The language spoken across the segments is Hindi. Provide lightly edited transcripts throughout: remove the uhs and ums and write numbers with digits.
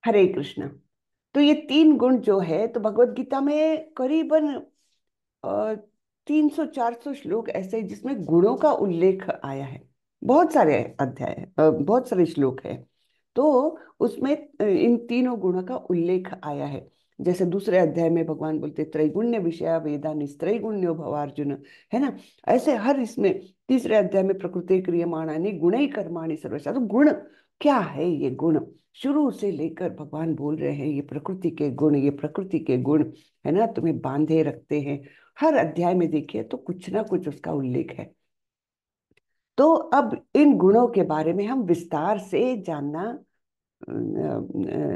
हरे कृष्णा। तो ये तीन गुण जो है, तो भगवत गीता में करीबन 300-400 श्लोक ऐसे हैं जिसमें गुणों का उल्लेख आया है। बहुत सारे अध्याय हैं, बहुत सारे श्लोक हैं। तो उसमें इन तीनों गुणों का उल्लेख आया है। जैसे दूसरे अध्याय में भगवान बोलते त्रैगुण्य विषया वेदा निस्त्रैगुण्यो भवार्जुन, है ना। ऐसे हर इसमें तीसरे अध्याय में प्रकृति क्रियमाणानि गुणै कर्माणि सर्वशा। तो गुण क्या है? ये गुण शुरू से लेकर भगवान बोल रहे हैं, ये प्रकृति के गुण, ये प्रकृति के गुण, है ना, तुम्हें बांधे रखते हैं। हर अध्याय में देखिए तो कुछ ना कुछ उसका उल्लेख है। तो अब इन गुणों के बारे में हम विस्तार से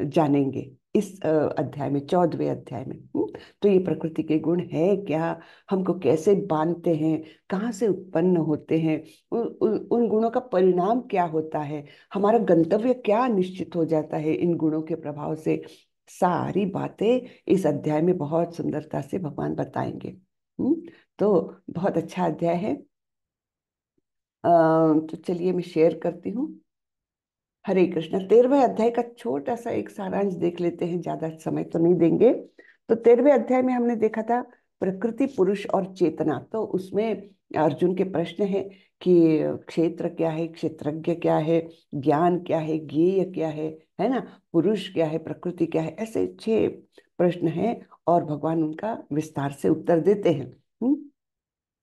जानेंगे इस अध्याय में, 14वें अध्याय में। तो ये प्रकृति के गुण है क्या, हमको कैसे बांधते हैं, कहाँ से उत्पन्न होते हैं, उन गुणों का परिणाम क्या होता है, हमारा गंतव्य क्या निश्चित हो जाता है इन गुणों के प्रभाव से। सारी बातें इस अध्याय में बहुत सुंदरता से भगवान बताएंगे। तो बहुत अच्छा अध्याय है। तो चलिए मैं शेयर करती हूँ। हरे कृष्ण। 13वें अध्याय का छोटा सा एक सारांश देख लेते हैं, ज्यादा समय तो नहीं देंगे। तो 13वें अध्याय में हमने देखा था प्रकृति, पुरुष और चेतना। तो उसमें अर्जुन के प्रश्न है कि क्षेत्र क्या है, क्षेत्रज्ञ क्या है, ज्ञान क्या है, ज्ञेय क्या है ना, पुरुष क्या है, प्रकृति क्या है, ऐसे 6 प्रश्न हैं। और भगवान उनका विस्तार से उत्तर देते हैं।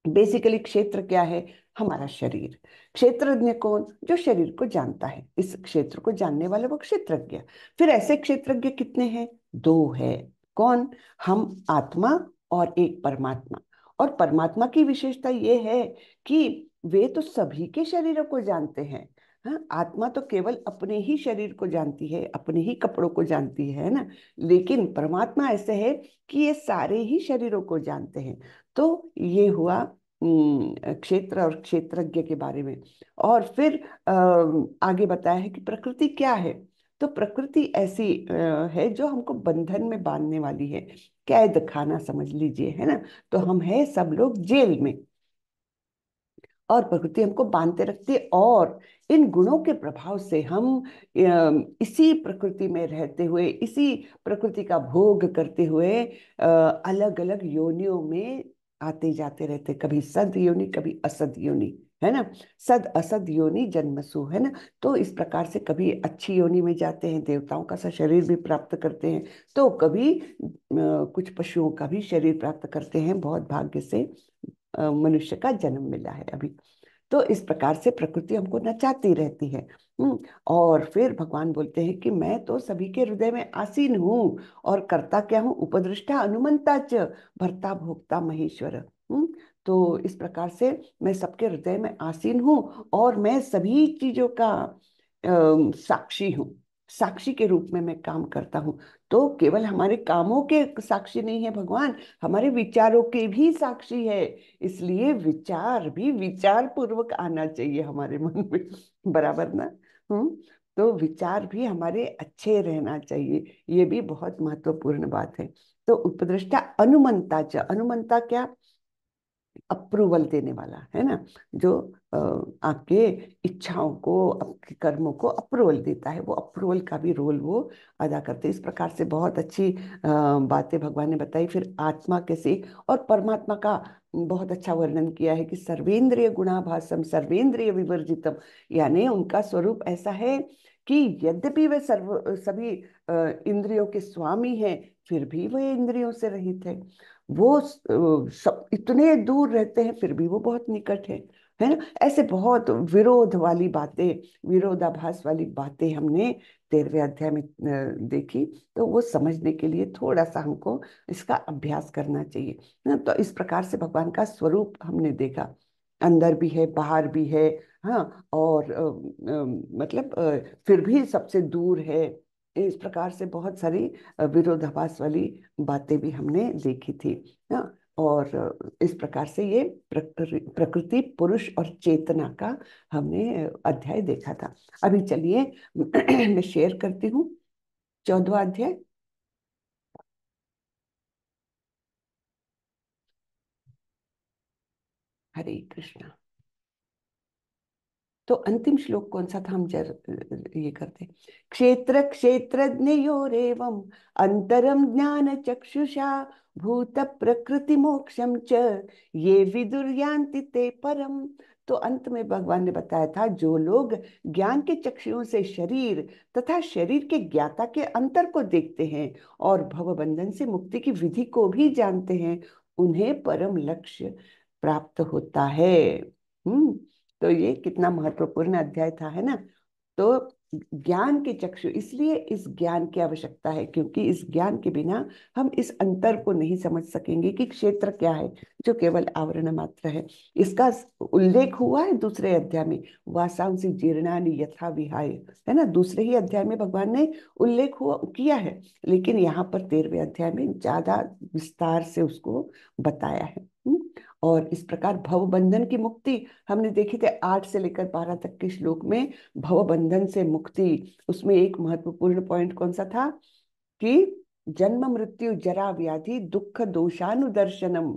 बेसिकली क्षेत्र क्या है? हमारा शरीर। क्षेत्रज्ञ कौन? जो शरीर को जानता है, इस क्षेत्र को जानने वाले वो क्षेत्रज्ञ। फिर ऐसे क्षेत्रज्ञ कितने हैं? 2 है। कौन? हम आत्मा और एक परमात्मा। और परमात्मा की विशेषता ये है कि वे तो सभी के शरीरों को जानते हैं। हाँ, आत्मा तो केवल अपने ही शरीर को जानती है, अपने ही कपड़ों को जानती है ना। लेकिन परमात्मा ऐसे है कि ये सारे ही शरीरों को जानते हैं। तो ये हुआ क्षेत्र और क्षेत्रज्ञ के बारे में। और फिर आगे बताया है कि प्रकृति क्या है। तो प्रकृति ऐसी है जो हमको बंधन में बांधने वाली है, कैद खाना समझ लीजिए, है ना। तो हम हैं सब लोग जेल में, और प्रकृति हमको बांधते रखती है। और इन गुणों के प्रभाव से हम इसी प्रकृति में रहते हुए, इसी प्रकृति का भोग करते हुए अलग अलग योनियों में आते जाते रहते, कभी सद योनि कभी असद योनि, है ना। सद असद योनि जन्मसु, है ना। तो इस प्रकार से कभी अच्छी योनि में जाते हैं, देवताओं का सा शरीर भी प्राप्त करते हैं, तो कभी कुछ पशुओं का भी शरीर प्राप्त करते हैं। बहुत भाग्य से मनुष्य का जन्म मिला है अभी। तो इस प्रकार से प्रकृति हमको नचाती रहती है। हम्म। और फिर भगवान बोलते हैं कि मैं तो सभी के हृदय में आसीन हूँ, और करता क्या हूँ? उपदृष्टा अनुमंता च, भर्ता भोक्ता महेश्वर। तो इस प्रकार से मैं सबके हृदय में आसीन हूँ, और मैं सभी चीजों का साक्षी हूँ। साक्षी के रूप में मैं काम करता हूँ। तो केवल हमारे कामों के साक्षी नहीं है भगवान, हमारे विचारों के भी साक्षी है। इसलिए विचार भी विचार पूर्वक आना चाहिए हमारे मन में, बराबर ना। हम्म। तो विचार भी हमारे अच्छे रहना चाहिए, ये भी बहुत महत्वपूर्ण बात है। तो उपद्रष्टा अनुमंता च, अनुमंता क्या? अप्रूवल देने वाला, है ना। जो आपके इच्छाओं को, आपके कर्मों को अप्रूवल देता है, वो अप्रूवल का भी रोल वो अदा करते हैं। इस प्रकार से बहुत अच्छी बातें भगवान ने बताई। फिर आत्मा कैसे, और परमात्मा का बहुत अच्छा वर्णन किया है कि सर्वेंद्रिय गुणाभासम सर्वेंद्रिय विवर्जितम, यानी उनका स्वरूप ऐसा है कि यद्यपि वे सर्व सभी इंद्रियों के स्वामी हैं, फिर भी वे इंद्रियों से रहित है। वो सब इतने दूर रहते हैं, फिर भी वो बहुत निकट है ना। ऐसे बहुत विरोध वाली बातें, विरोधाभास वाली बातें हमने 13वें अध्याय में देखी। तो वो समझने के लिए थोड़ा सा हमको इसका अभ्यास करना चाहिए ना। तो इस प्रकार से भगवान का स्वरूप हमने देखा, अंदर भी है बाहर भी है। हाँ, और मतलब फिर भी सबसे दूर है। इस प्रकार से बहुत सारी विरोधाभास वाली बातें भी हमने देखी थी ना। और इस प्रकार से ये प्रकृति, पुरुष और चेतना का हमने अध्याय देखा था। अभी चलिए मैं शेयर करती हूँ 14वां अध्याय। हरे कृष्णा। तो अंतिम श्लोक कौन सा था, हम ये करते। क्षेत्र क्षेत्रज्ञयोरेवम् अंतरम ज्ञान चक्षुषा भूत प्रकृति मोक्षम च ये विदुर्यान्ति ते परम। तो अंत में भगवान ने बताया था, जो लोग ज्ञान के चक्षुओं से शरीर तथा शरीर के ज्ञाता के अंतर को देखते हैं और भवबंधन से मुक्ति की विधि को भी जानते हैं, उन्हें परम लक्ष्य प्राप्त होता है। हम्म। तो ये कितना महत्वपूर्ण अध्याय था, है ना। तो ज्ञान के चक्षु, इसलिए इस ज्ञान की आवश्यकता है, क्योंकि इस ज्ञान के बिना हम इस अंतर को नहीं समझ सकेंगे कि क्षेत्र क्या है, जो केवल आवरण मात्र है। इसका उल्लेख हुआ है दूसरे अध्याय में, वासांसी जीर्णानि यथा विहाय, है ना। दूसरे ही अध्याय में भगवान ने उल्लेख हुआ किया है, लेकिन यहाँ पर 13वें अध्याय में ज्यादा विस्तार से उसको बताया है। और इस प्रकार भव बंधन की मुक्ति हमने देखी थे 8 से लेकर 12 तक के श्लोक में। भव बंधन से मुक्ति, उसमें एक महत्वपूर्ण पॉइंट कौन सा था कि जन्म मृत्यु जरा व्याधि दुख दोषानुदर्शनम,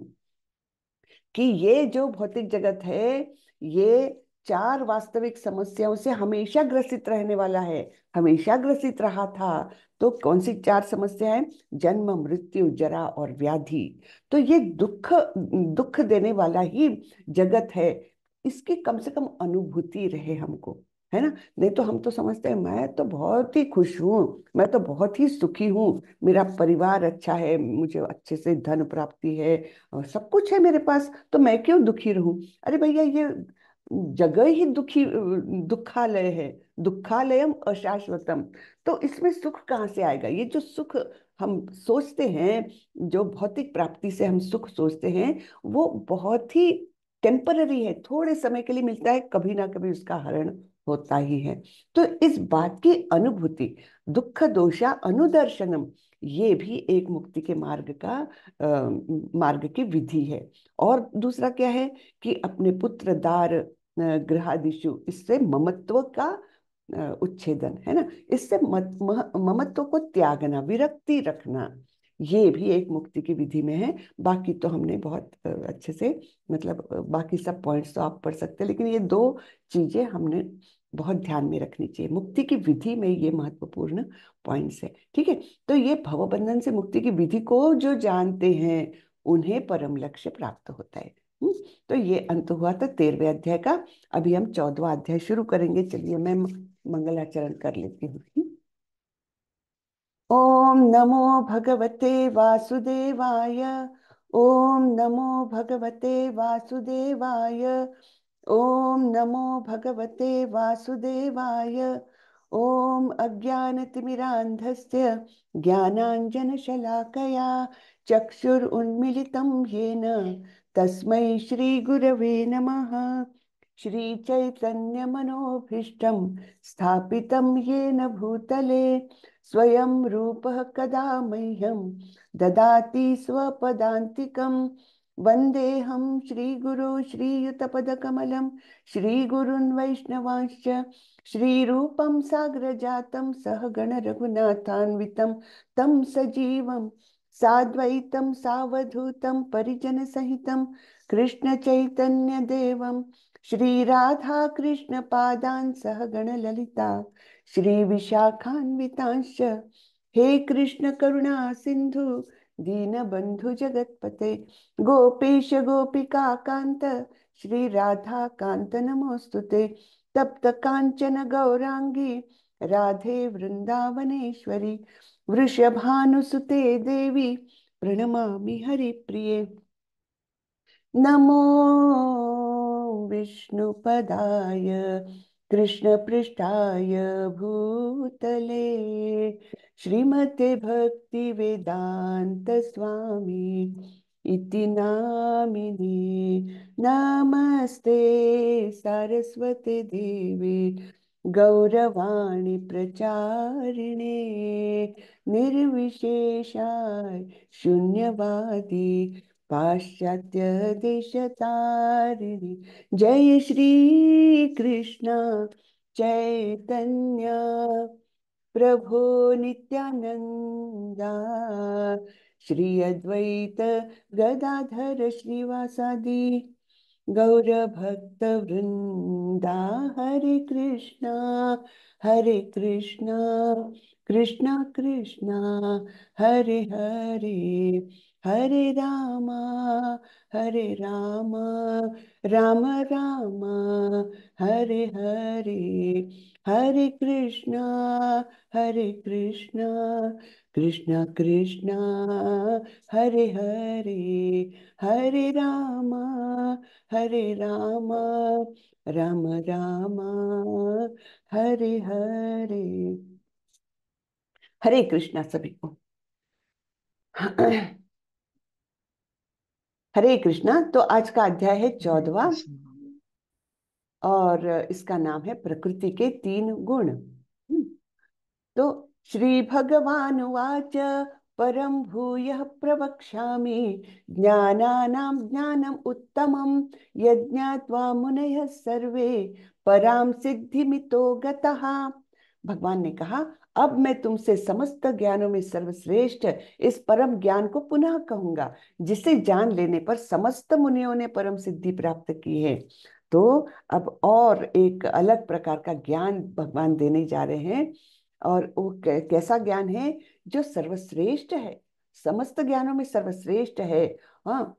कि ये जो भौतिक जगत है, ये 4 वास्तविक समस्याओं से हमेशा ग्रसित रहने वाला है, हमेशा ग्रसित रहा था। तो कौन सी 4 समस्या है? जन्म मृत्यु जरा और व्याधि। तो ये दुख दुख देने वाला ही जगत है, इसकी कम से कम अनुभूति रहे हमको, है ना। नहीं तो हम तो समझते हैं मैं तो बहुत ही खुश हूँ, मैं तो बहुत ही सुखी हूँ, मेरा परिवार अच्छा है, मुझे अच्छे से धन प्राप्ति है और सब कुछ है मेरे पास, तो मैं क्यों दुखी रहूं। अरे भैया, ये जगह ही दुखालय है, दुखालयम अशाश्वतम। तो इसमें सुख कहाँ से आएगा? ये जो सुख हम सोचते हैं, जो भौतिक प्राप्ति से हम सुख सोचते हैं, वो बहुत ही टेम्पररी है, थोड़े समय के लिए मिलता है, कभी ना कभी उसका हरण होता ही है। तो इस बात की अनुभूति, दुख दोषा अनुदर्शनम, ये भी एक मुक्ति के मार्ग का मार्ग की विधि है। और दूसरा क्या है कि अपने पुत्र दार गृहादिषु, इससे ममत्व का उच्छेदन, है ना। इससे ममत्व को त्यागना, विरक्ति रखना, ये भी एक मुक्ति की विधि में है। बाकी तो हमने बहुत अच्छे से, मतलब बाकी सब पॉइंट्स तो आप पढ़ सकते हैं, लेकिन ये 2 चीजें हमने बहुत ध्यान में रखनी चाहिए। मुक्ति की विधि में ये महत्वपूर्ण पॉइंट्स है, ठीक है। तो ये भवबंधन से मुक्ति की विधि को जो जानते हैं, उन्हें परम लक्ष्य प्राप्त होता है। तो ये अंत हुआ था 13वें अध्याय का। अभी हम 14वां अध्याय शुरू करेंगे। चलिए मैं मंगलाचरण कर लेती हूँ। ओम नमो भगवते वासुदेवाय। ओम नमो भगवते वासुदेवाय। ओम नमो भगवते वासुदेवाय। ओम अज्ञानतिमिरान्धस्य ज्ञानाञ्जनशलाकया चक्षुरुन्मीलितं येन तस्मै श्रीगुरवे नमः। श्रीचैतन्यमनोभीष्टं स्थापितं येन भूतले स्वयं रूपः कदा मह्यं ददाति स्वपदान्तिकं। वन्देऽहं श्रीगुरो श्रीयुतपदकमलं श्रीगुरुन् वैष्णवांश्च श्रीरूपं साग्रजातं सहगण रघुनाथान्वितं तं सजीवं साद्वैतं सावधूतं परिजनसहितं कृष्णचैतन्यदेवं श्रीराधाकृष्णपादान् सहगण ललिता श्रीविशाखान्वितांश्च। हे कृष्ण करुणा सिंधु दीनबंधु जगतपते गोपेश गोपिका कांत श्री राधा कांत नमोस्तुते। तप्त कांचन गौरांगी राधे वृंदावनेश्वरी वृषभानुसुते देवी प्रणमामि हरिप्रिये। नमो विष्णुपदाय कृष्णपृष्ठाय भूतले श्रीमते भक्तिवेदांत स्वामी इति नामिने। नमस्ते सरस्वती देवी गौरवाणी प्रचारिणे निर्विशेषाय शून्यवादी पाश्चात्य देशतारिणी। जय श्री कृष्ण चैतन्य प्रभो नित्यानंदा श्री अद्वैत गदाधर श्रीवासादि गौरभक्तवृन्दा हरे कृष्णा कृष्णा कृष्णा हरे हरे हरे राम राम राम हरे हरे हरे कृष्णा कृष्णा कृष्णा हरे हरे हरे राम राम राम हरे हरे। हरे कृष्णा सभी को। हरे कृष्णा। तो आज का अध्याय है हरे 14वां कृष्ण। और इसका नाम है प्रकृति के 3 गुण। तो श्री भगवान उवाच परम भूयः प्रवक्ष्यामि ज्ञानानां ज्ञानम् उत्तमं यज्ञात्वा मुनयः सर्वे परां सिद्धिमितो गतः। भगवान ने कहा, अब मैं तुमसे समस्त ज्ञानों में सर्वश्रेष्ठ इस परम ज्ञान को पुनः कहूंगा, जिसे जान लेने पर समस्त मुनियों ने परम सिद्धि प्राप्त की है। तो अब और एक अलग प्रकार का ज्ञान भगवान देने जा रहे हैं। और वो कैसा ज्ञान है? जो सर्वश्रेष्ठ है, समस्त ज्ञानों में सर्वश्रेष्ठ है। हाँ,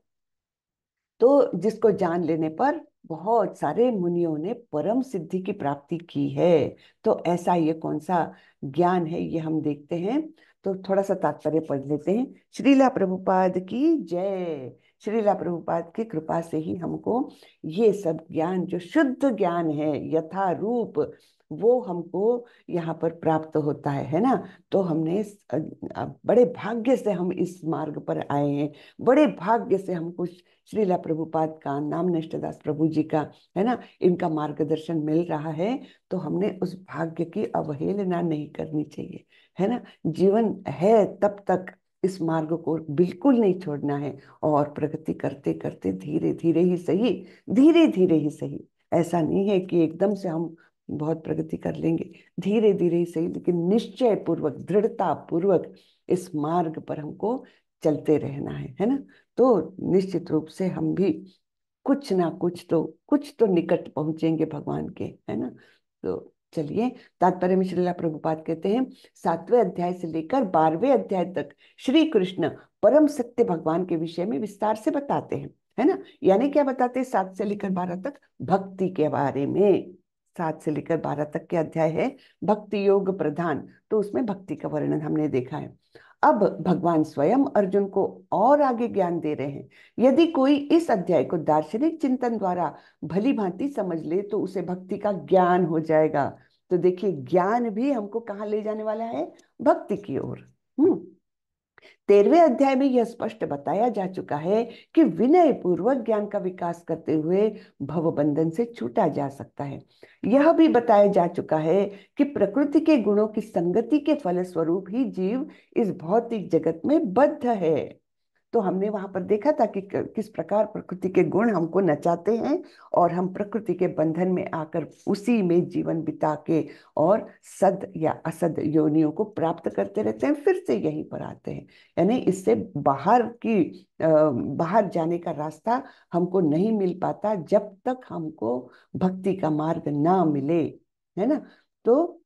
तो जिसको जान लेने पर बहुत सारे मुनियों ने परम सिद्धि की प्राप्ति की है। तो ऐसा ये कौन सा ज्ञान है, ये हम देखते हैं। तो थोड़ा सा तात्पर्य पढ़ लेते हैं। श्रीला प्रभुपाद की जय। श्रीला प्रभुपाद की कृपा से ही हमको ये सब ज्ञान, जो शुद्ध ज्ञान है यथा रूप, वो हमको यहाँ पर प्राप्त होता है ना। तो हमने बड़े भाग्य से हम इस मार्ग पर आए हैं। बड़े भाग्य से हमको श्रीला प्रभुपाद का, नाम निष्ठदास प्रभु जी का, है ना, इनका मार्गदर्शन मिल रहा है। तो हमने उस भाग्य की अवहेलना नहीं करनी चाहिए, है ना। जीवन है तब तक इस मार्ग को बिल्कुल नहीं छोड़ना है। और प्रगति करते करते धीरे धीरे ही सही, धीरे धीरे ही सही। ऐसा नहीं है कि एकदम से हम बहुत प्रगति कर लेंगे, धीरे धीरे ही सही, लेकिन निश्चय पूर्वक, दृढ़ता पूर्वक इस मार्ग पर हमको चलते रहना है ना। तो निश्चित रूप से हम भी कुछ तो निकट पहुंचेंगे भगवान के, है ना। तो चलिए, तात्पर्य में श्रीला प्रभुपाद कहते हैं, 7वें अध्याय से लेकर 12वें अध्याय तक श्री कृष्ण परम सत्य भगवान के विषय में विस्तार से बताते हैं, है ना। यानी क्या बताते हैं? 7 से लेकर 12 तक भक्ति के बारे में। 7 से लेकर 12 तक के अध्याय है भक्ति योग प्रधान, तो उसमें भक्ति का वर्णन हमने देखा है। अब भगवान स्वयं अर्जुन को और आगे ज्ञान दे रहे हैं। यदि कोई इस अध्याय को दार्शनिक चिंतन द्वारा भली भांति समझ ले तो उसे भक्ति का ज्ञान हो जाएगा। तो देखिए, ज्ञान भी हमको कहाँ ले जाने वाला है? भक्ति की ओर। 13वें अध्याय में यह स्पष्ट बताया जा चुका है कि विनय पूर्वक ज्ञान का विकास करते हुए भव बंधन से छूटा जा सकता है। यह भी बताया जा चुका है कि प्रकृति के गुणों की संगति के फलस्वरूप ही जीव इस भौतिक जगत में बद्ध है। तो हमने वहां पर देखा था कि किस प्रकार प्रकृति के गुण हमको नचाते हैं, और हम प्रकृति के बंधन में आकर उसी में जीवन बिता के और सद या असद योनियों को प्राप्त करते रहते हैं, फिर से यहीं पर आते हैं। यानी इससे बाहर जाने का रास्ता हमको नहीं मिल पाता जब तक हमको भक्ति का मार्ग ना मिले, है ना। तो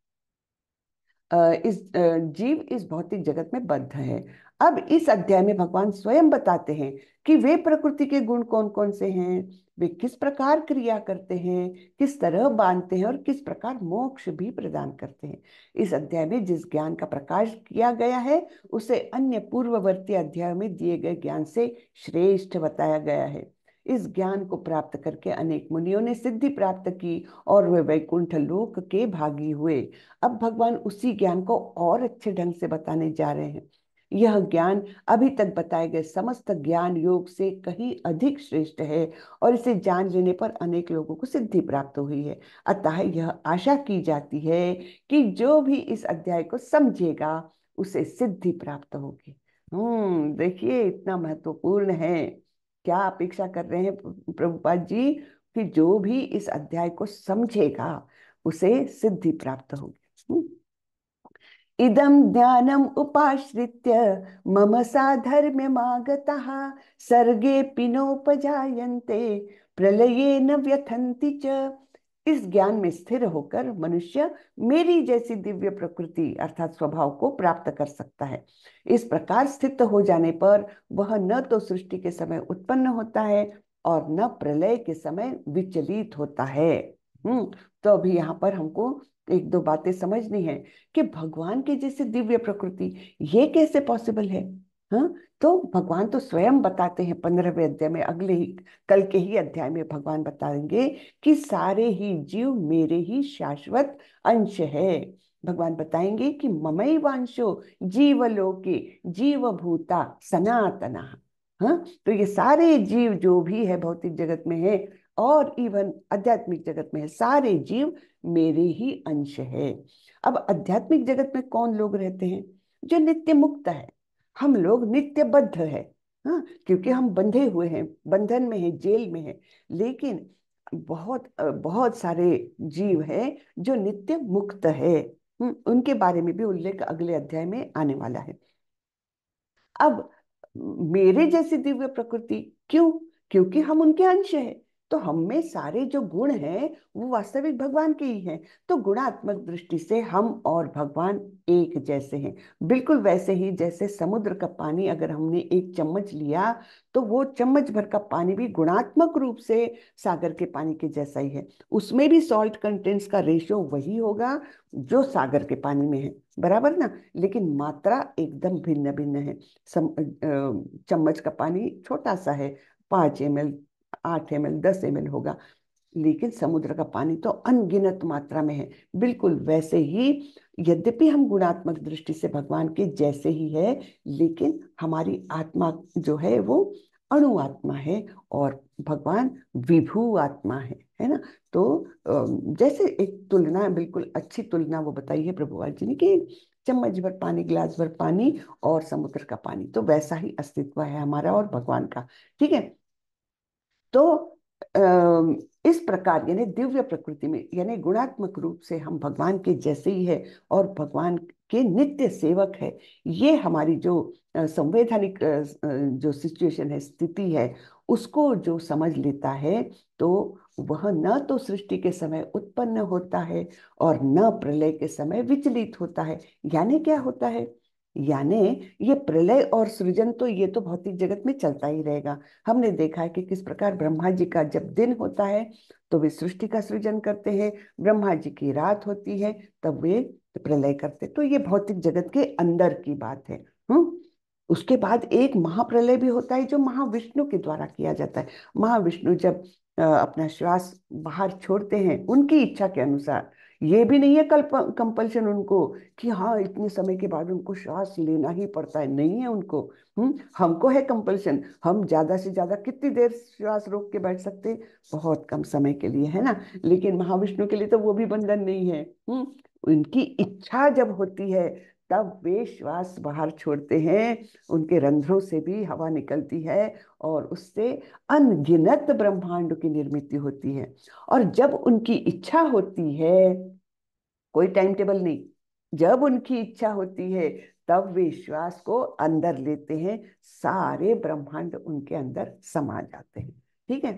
जीव इस भौतिक जगत में बद्ध है। अब इस अध्याय में भगवान स्वयं बताते हैं कि वे प्रकृति के गुण कौन कौन से हैं, वे किस प्रकार क्रिया करते हैं, किस तरह बांधते हैं और किस प्रकार मोक्ष भी प्रदान करते हैं। इस अध्याय में जिस ज्ञान का प्रकाश किया गया है उसे अन्य पूर्ववर्ती अध्याय में दिए गए ज्ञान से श्रेष्ठ बताया गया है। इस ज्ञान को प्राप्त करके अनेक मुनियों ने सिद्धि प्राप्त की और वे वैकुंठ लोक के भागी हुए। अब भगवान उसी ज्ञान को और अच्छे ढंग से बताने जा रहे हैं। यह ज्ञान अभी तक बताए गए समस्त ज्ञान योग से कहीं अधिक श्रेष्ठ है और इसे जान लेने पर अनेक लोगों को सिद्धि प्राप्त हुई है। अतः यह आशा की जाती है कि जो भी इस अध्याय को समझेगा उसे सिद्धि प्राप्त होगी। देखिए, इतना महत्वपूर्ण है। क्या अपेक्षा कर रहे हैं प्रभुपाद जी? कि जो भी इस अध्याय को समझेगा उसे सिद्धि प्राप्त होगी। इदं ज्ञानम् उपाश्रित्य मम साधर्म्यमागतः सर्गेऽपि नोपजायन्ते प्रलयेन व्यथन्ति च। इस ज्ञान में स्थिर होकर मनुष्य मेरी जैसी दिव्य प्रकृति अर्थात स्वभाव को प्राप्त कर सकता है। इस प्रकार स्थित हो जाने पर वह न तो सृष्टि के समय उत्पन्न होता है और न प्रलय के समय विचलित होता है। तो अभी यहाँ पर हमको एक दो बातें समझनी है कि भगवान के जैसे दिव्य प्रकृति ये कैसे पॉसिबल है। हाँ, तो भगवान तो स्वयं बताते हैं 15वें अध्याय में, अगले ही कल के ही अध्याय में भगवान बताएंगे कि सारे ही जीव मेरे ही शाश्वत अंश है। भगवान बताएंगे कि ममैवांशो जीवलोके जीवभूता सनातना। हाँ, तो ये सारे जीव जो भी है भौतिक जगत में है और इवन आध्यात्मिक जगत में है, सारे जीव मेरे ही अंश है। अब आध्यात्मिक जगत में कौन लोग रहते हैं? जो नित्य मुक्त है। हम लोग नित्य बद्ध है। हाँ, क्योंकि हम बंधे हुए हैं, बंधन में है, जेल में है। लेकिन बहुत सारे जीव हैं जो नित्य मुक्त है। उनके बारे में भी उल्लेख अगले अध्याय में आने वाला है। अब मेरे जैसी दिव्य प्रकृति क्यों? क्योंकि हम उनके अंश हैं। तो हम में सारे जो गुण हैं वो वास्तविक भगवान के ही हैं। तो गुणात्मक दृष्टि से हम और भगवान एक जैसे हैं। बिल्कुल वैसे ही जैसे समुद्र का पानी अगर हमने एक चम्मच लिया तो वो चम्मच भर का पानी भी गुणात्मक रूप से सागर के पानी के जैसा ही है। उसमें भी सॉल्ट कंटेंट्स का रेशियो वही होगा जो सागर के पानी में है, बराबर ना। लेकिन मात्रा एकदम भिन्न भिन्न है। चम्मच का पानी छोटा सा है, 5 ml, 8 ml, 10 ml होगा। लेकिन समुद्र का पानी तो अनगिनत मात्रा में है। बिल्कुल वैसे ही यद्यपि हम गुणात्मक दृष्टि से भगवान के जैसे ही है, लेकिन हमारी आत्मा जो है वो अणु आत्मा है और भगवान विभू आत्मा है ना। तो जैसे एक तुलना, बिल्कुल अच्छी तुलना वो बताई है प्रभुपाद जी ने कि चम्मच भर पानी, गिलास भर पानी और समुद्र का पानी, तो वैसा ही अस्तित्व है हमारा और भगवान का। ठीक है। तो इस प्रकार यानी दिव्य प्रकृति में यानी गुणात्मक रूप से हम भगवान के जैसे ही है और भगवान के नित्य सेवक है। ये हमारी जो संवैधानिक जो सिचुएशन है, स्थिति है, उसको जो समझ लेता है तो वह न तो सृष्टि के समय उत्पन्न होता है और न प्रलय के समय विचलित होता है। यानी क्या होता है? यानी ये प्रलय और सृजन तो ये तो भौतिक जगत में चलता ही रहेगा। हमने देखा है कि किस प्रकार ब्रह्मा जी का जब दिन होता है तो वे सृष्टि का सृजन करते हैं, ब्रह्मा जी की रात होती है तब वे प्रलय करते। तो ये भौतिक जगत के अंदर की बात है। उसके बाद एक महाप्रलय भी होता है जो महाविष्णु के द्वारा किया जाता है। महाविष्णु जब अपना श्वास बाहर छोड़ते हैं उनकी इच्छा के अनुसार, ये भी नहीं है कल्प कंपल्शन उनको कि हाँ इतने समय के बाद उनको श्वास लेना ही पड़ता है, नहीं है उनको। हमको है कंपल्शन। हम ज्यादा से ज्यादा कितनी देर श्वास रोक के बैठ सकते? बहुत कम समय के लिए, है ना। लेकिन महाविष्णु के लिए तो वो भी बंधन नहीं है। उनकी इच्छा जब होती है तब वे श्वास बाहर छोड़ते हैं। उनके रंध्रों से भी हवा निकलती है और उससे अनगिनत ब्रह्मांड की निर्मित होती है। और जब उनकी इच्छा होती है, कोई टाइम टेबल नहीं, जब उनकी इच्छा होती है तब वे श्वास को अंदर लेते हैं, सारे ब्रह्मांड उनके अंदर समा जाते हैं। ठीक है।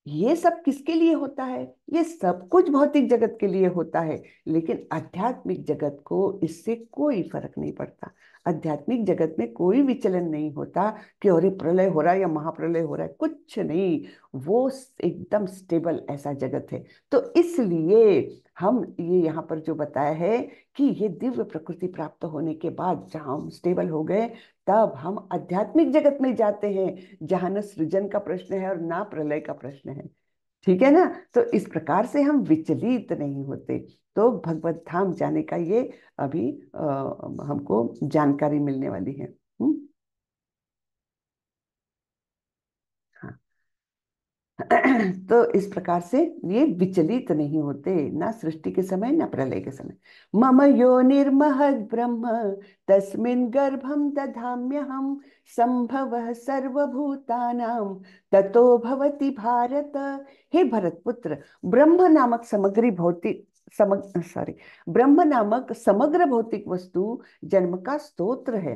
ये सब किसके लिए होता है? ये सब कुछ भौतिक जगत के लिए होता है। लेकिन आध्यात्मिक जगत को इससे कोई फर्क नहीं पड़ता। आध्यात्मिक जगत में कोई विचलन नहीं होता कि अरे प्रलय हो रहा है या महाप्रलय हो रहा है, कुछ नहीं। वो एकदम स्टेबल ऐसा जगत है। तो इसलिए हम ये यहाँ पर जो बताया है कि ये दिव्य प्रकृति प्राप्त होने के बाद जहाँ हम स्टेबल हो गए तब हम आध्यात्मिक जगत में जाते हैं जहाँ न सृजन का प्रश्न है और ना प्रलय का प्रश्न है। ठीक है ना। तो इस प्रकार से हम विचलित नहीं होते। तो भगवत धाम जाने का ये अभी हमको जानकारी मिलने वाली है। हाँ। तो इस प्रकार से ये विचलित नहीं होते, ना सृष्टि के समय ना प्रलय के समय। मम यो निर्महद् ब्रह्म तस्मिन् गर्भं दधाम्यहं संभवः सर्वभूतानां ततो भवति भारत। हे भरत पुत्र, ब्रह्म नामक समग्री भौतिक ब्रह्म नामक समग्र भौतिक वस्तु जन्म का स्तोत्र है।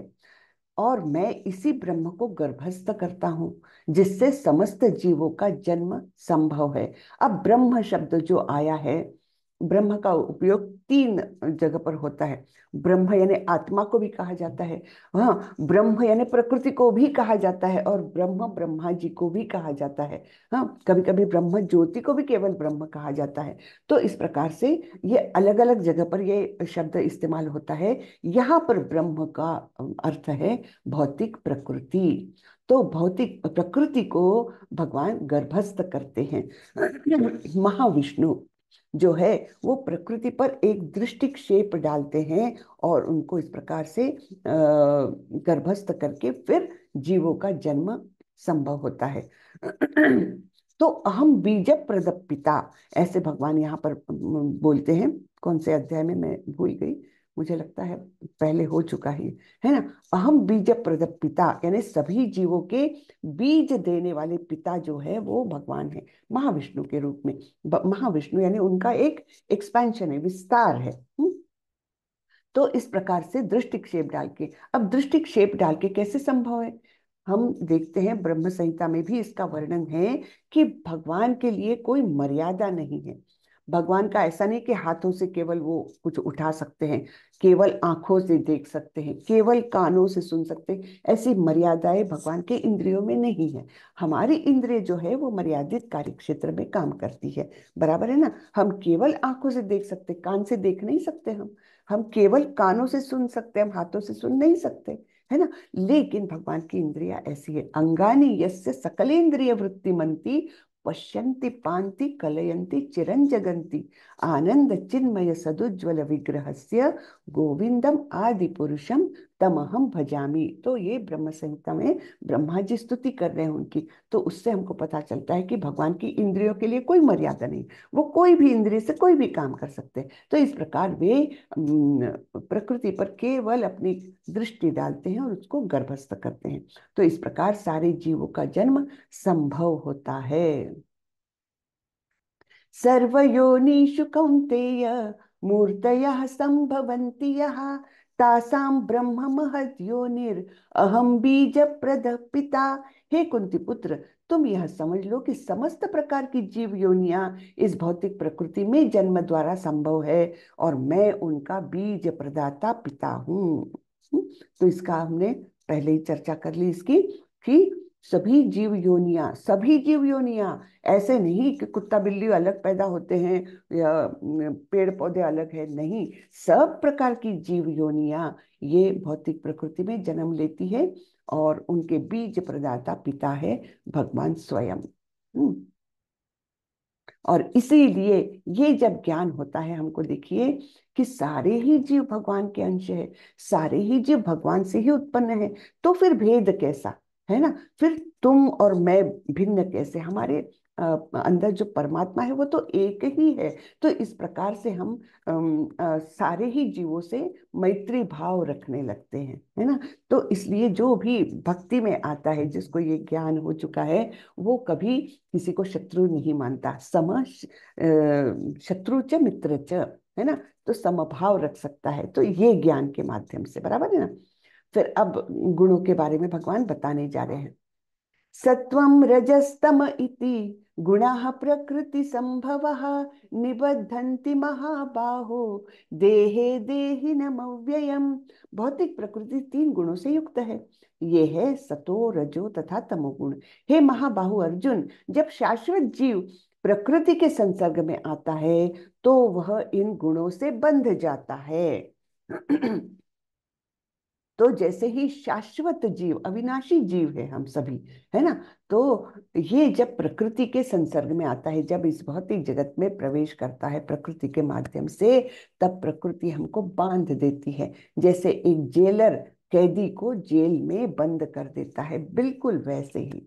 और मैं इसी ब्रह्म को गर्भस्थ करता हूँ, जिससे समस्त जीवों का जन्म संभव है। अब ब्रह्म शब्द जो आया है, ब्रह्म का उपयोग तीन जगह पर होता है। ब्रह्म यानी आत्मा को भी कहा जाता है, हाँ, ब्रह्म यानी प्रकृति को भी कहा जाता है, और ब्रह्म ब्रह्मा जी को भी कहा जाता है। हाँ, कभी कभी ब्रह्म ज्योति को भी केवल ब्रह्म कहा जाता है। तो इस प्रकार से ये अलग अलग जगह पर ये शब्द इस्तेमाल होता है। यहाँ पर ब्रह्म का अर्थ है भौतिक प्रकृति। तो भौतिक प्रकृति को भगवान गर्भस्थ करते हैं। महाविष्णु जो है वो प्रकृति पर एक दृष्टिक्षेप डालते हैं, और उनको इस प्रकार से गर्भस्थ करके फिर जीवों का जन्म संभव होता है। तो अहम बीज प्रदप पिता, ऐसे भगवान यहाँ पर बोलते हैं। कौन से अध्याय में, मैं भूल गई, मुझे लगता है पहले हो चुका है ना। अहम बीज प्रदप पिता यानी सभी जीवों के बीज देने वाले पिता जो है वो भगवान है महाविष्णु के रूप में। महाविष्णु यानी उनका एक एक्सपेंशन है, विस्तार है। तो इस प्रकार से दृष्टिक्षेप डाल के, अब दृष्टिक्षेप डाल के कैसे संभव है, हम देखते हैं ब्रह्म संहिता में भी इसका वर्णन है कि भगवान के लिए कोई मर्यादा नहीं है। भगवान का ऐसा नहीं कि हाथों से केवल वो कुछ उठा सकते हैं, केवल आंखों से देख सकते हैं, केवल कानों से सुन सकते हैं, ऐसी मर्यादाएं भगवान के इंद्रियों में नहीं है। हमारी इंद्रिय जो है वो मर्यादित कार्य क्षेत्र में काम करती है, बराबर है ना। हम केवल आंखों से देख सकते, कान से देख नहीं सकते, हम केवल कानों से सुन सकते, हम हाथों से सुन नहीं सकते, है ना। लेकिन भगवान की इंद्रियां ऐसी है, अंगानी यस्य सकलेन्द्रिय वृत्ति मंती पश्यन्ति पान्ति कलयन्ति चिरंजगन्ति आनंद चिन्मय सदुज्वल विग्रहस्य गोविंदम आदि पुरुषम तमहम भजामि। तो ये ब्रह्म संहिता में ब्रह्मा जी स्तुति कर रहे हैं उनकी। तो उससे हमको पता चलता है कि भगवान की इंद्रियों के लिए कोई मर्यादा नहीं, वो कोई भी इंद्रिय से कोई भी काम कर सकते हैं। तो इस प्रकार वे प्रकृति पर केवल अपनी दृष्टि डालते हैं और उसको गर्भस्थ करते हैं। तो इस प्रकार सारे जीवों का जन्म संभव होता है। सर्वयोनिषु कौन्तेय मूर्तयः सम्भवन्ति यः तासां ब्रह्म महद् योनिर् अहम बीज प्रदः पिता। हे कुंती पुत्र, तुम यह समझ लो कि समस्त प्रकार की जीव योनियां इस भौतिक प्रकृति में जन्म द्वारा संभव है, और मैं उनका बीज प्रदाता पिता हूँ। तो इसका हमने पहले ही चर्चा कर ली इसकी, कि सभी जीव योनियां, ऐसे नहीं कि कुत्ता बिल्ली अलग पैदा होते हैं या पेड़ पौधे अलग है, नहीं, सब प्रकार की जीव योनियां ये भौतिक प्रकृति में जन्म लेती है, और उनके बीज प्रदाता पिता है भगवान स्वयं। और इसीलिए ये जब ज्ञान होता है हमको, देखिए कि सारे ही जीव भगवान के अंश है, सारे ही जीव भगवान से ही उत्पन्न है, तो फिर भेद कैसा, है ना। फिर तुम और मैं भिन्न कैसे, हमारे अंदर जो परमात्मा है वो तो एक ही है। तो इस प्रकार से हम सारे ही जीवों से मैत्री भाव रखने लगते हैं, है ना। तो इसलिए जो भी भक्ति में आता है, जिसको ये ज्ञान हो चुका है, वो कभी किसी को शत्रु नहीं मानता। शत्रु च मित्र च, है ना। तो समभाव रख सकता है, तो ये ज्ञान के माध्यम से, बराबर है ना। फिर अब गुणों के बारे में भगवान बताने जा रहे हैं। सत्वं रजस्तम इति गुणाः प्रकृति संभवः निबद्धन्ति महाबाहो देहे देहिनमव्ययम्। भौतिक प्रकृति तीन गुणों से युक्त है, ये है सतो रजो तथा तमोगुण। हे महाबाहु अर्जुन, जब शाश्वत जीव प्रकृति के संसर्ग में आता है तो वह इन गुणों से बंध जाता है। तो जैसे ही शाश्वत जीव, अविनाशी जीव है हम सभी, है ना। तो ये जब प्रकृति के संसर्ग में आता है, जब इस भौतिक जगत में प्रवेश करता है प्रकृति के माध्यम से, तब प्रकृति हमको बांध देती है। जैसे एक जेलर कैदी को जेल में बंद कर देता है, बिल्कुल वैसे ही।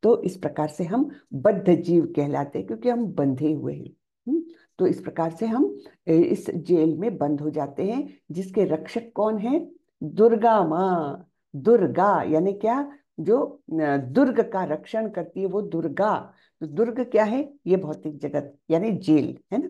तो इस प्रकार से हम बद्ध जीव कहलाते हैं, क्योंकि हम बंधे हुए हैं। तो इस प्रकार से हम इस जेल में बंद हो जाते हैं, जिसके रक्षक कौन है, दुर्गा माँ। दुर्गा यानी क्या, जो दुर्ग का रक्षण करती है वो दुर्गा। तो दुर्ग क्या है, ये भौतिक जगत यानी जेल, है ना।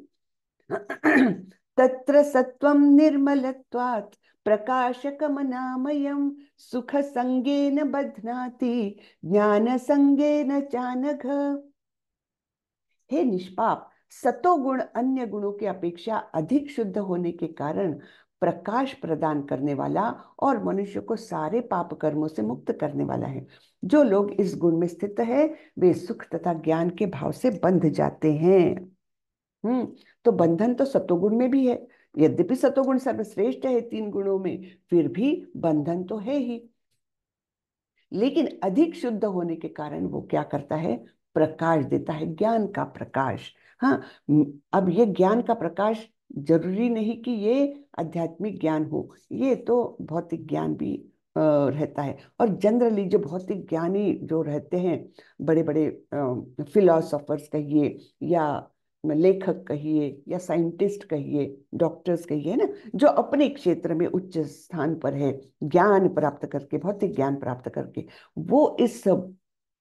तत्र सत्वं निर्मलत्वात् प्रकाशकमनामयं सुख संगेन बध्नाति ज्ञान संगेन चानघ। हे निष्पाप, सतोगुण अन्य गुणों की अपेक्षा अधिक शुद्ध होने के कारण प्रकाश प्रदान करने वाला और मनुष्य को सारे पाप कर्मों से मुक्त करने वाला है। जो लोग इस गुण में स्थित है वे सुख तथा ज्ञान के भाव से बंध जाते हैं। हम्म। तो बंधन तो सतोगुण में भी है। यद्यपि सतोगुण सर्वश्रेष्ठ है तीन गुणों में, फिर भी बंधन तो है ही। लेकिन अधिक शुद्ध होने के कारण वो क्या करता है, प्रकाश देता है, ज्ञान का प्रकाश। हाँ। अब ये ज्ञान का प्रकाश जरूरी नहीं कि ये आध्यात्मिक ज्ञान हो, ये तो भौतिक ज्ञान भी रहता है। और जनरली जो भौतिक ज्ञानी जो रहते हैं, बड़े बड़े फिलोसोफर्स कहिए या लेखक कहिए या साइंटिस्ट कहिए, डॉक्टर्स कहिए ना, जो अपने क्षेत्र में उच्च स्थान पर है, ज्ञान प्राप्त करके, भौतिक ज्ञान प्राप्त करके, वो इस सब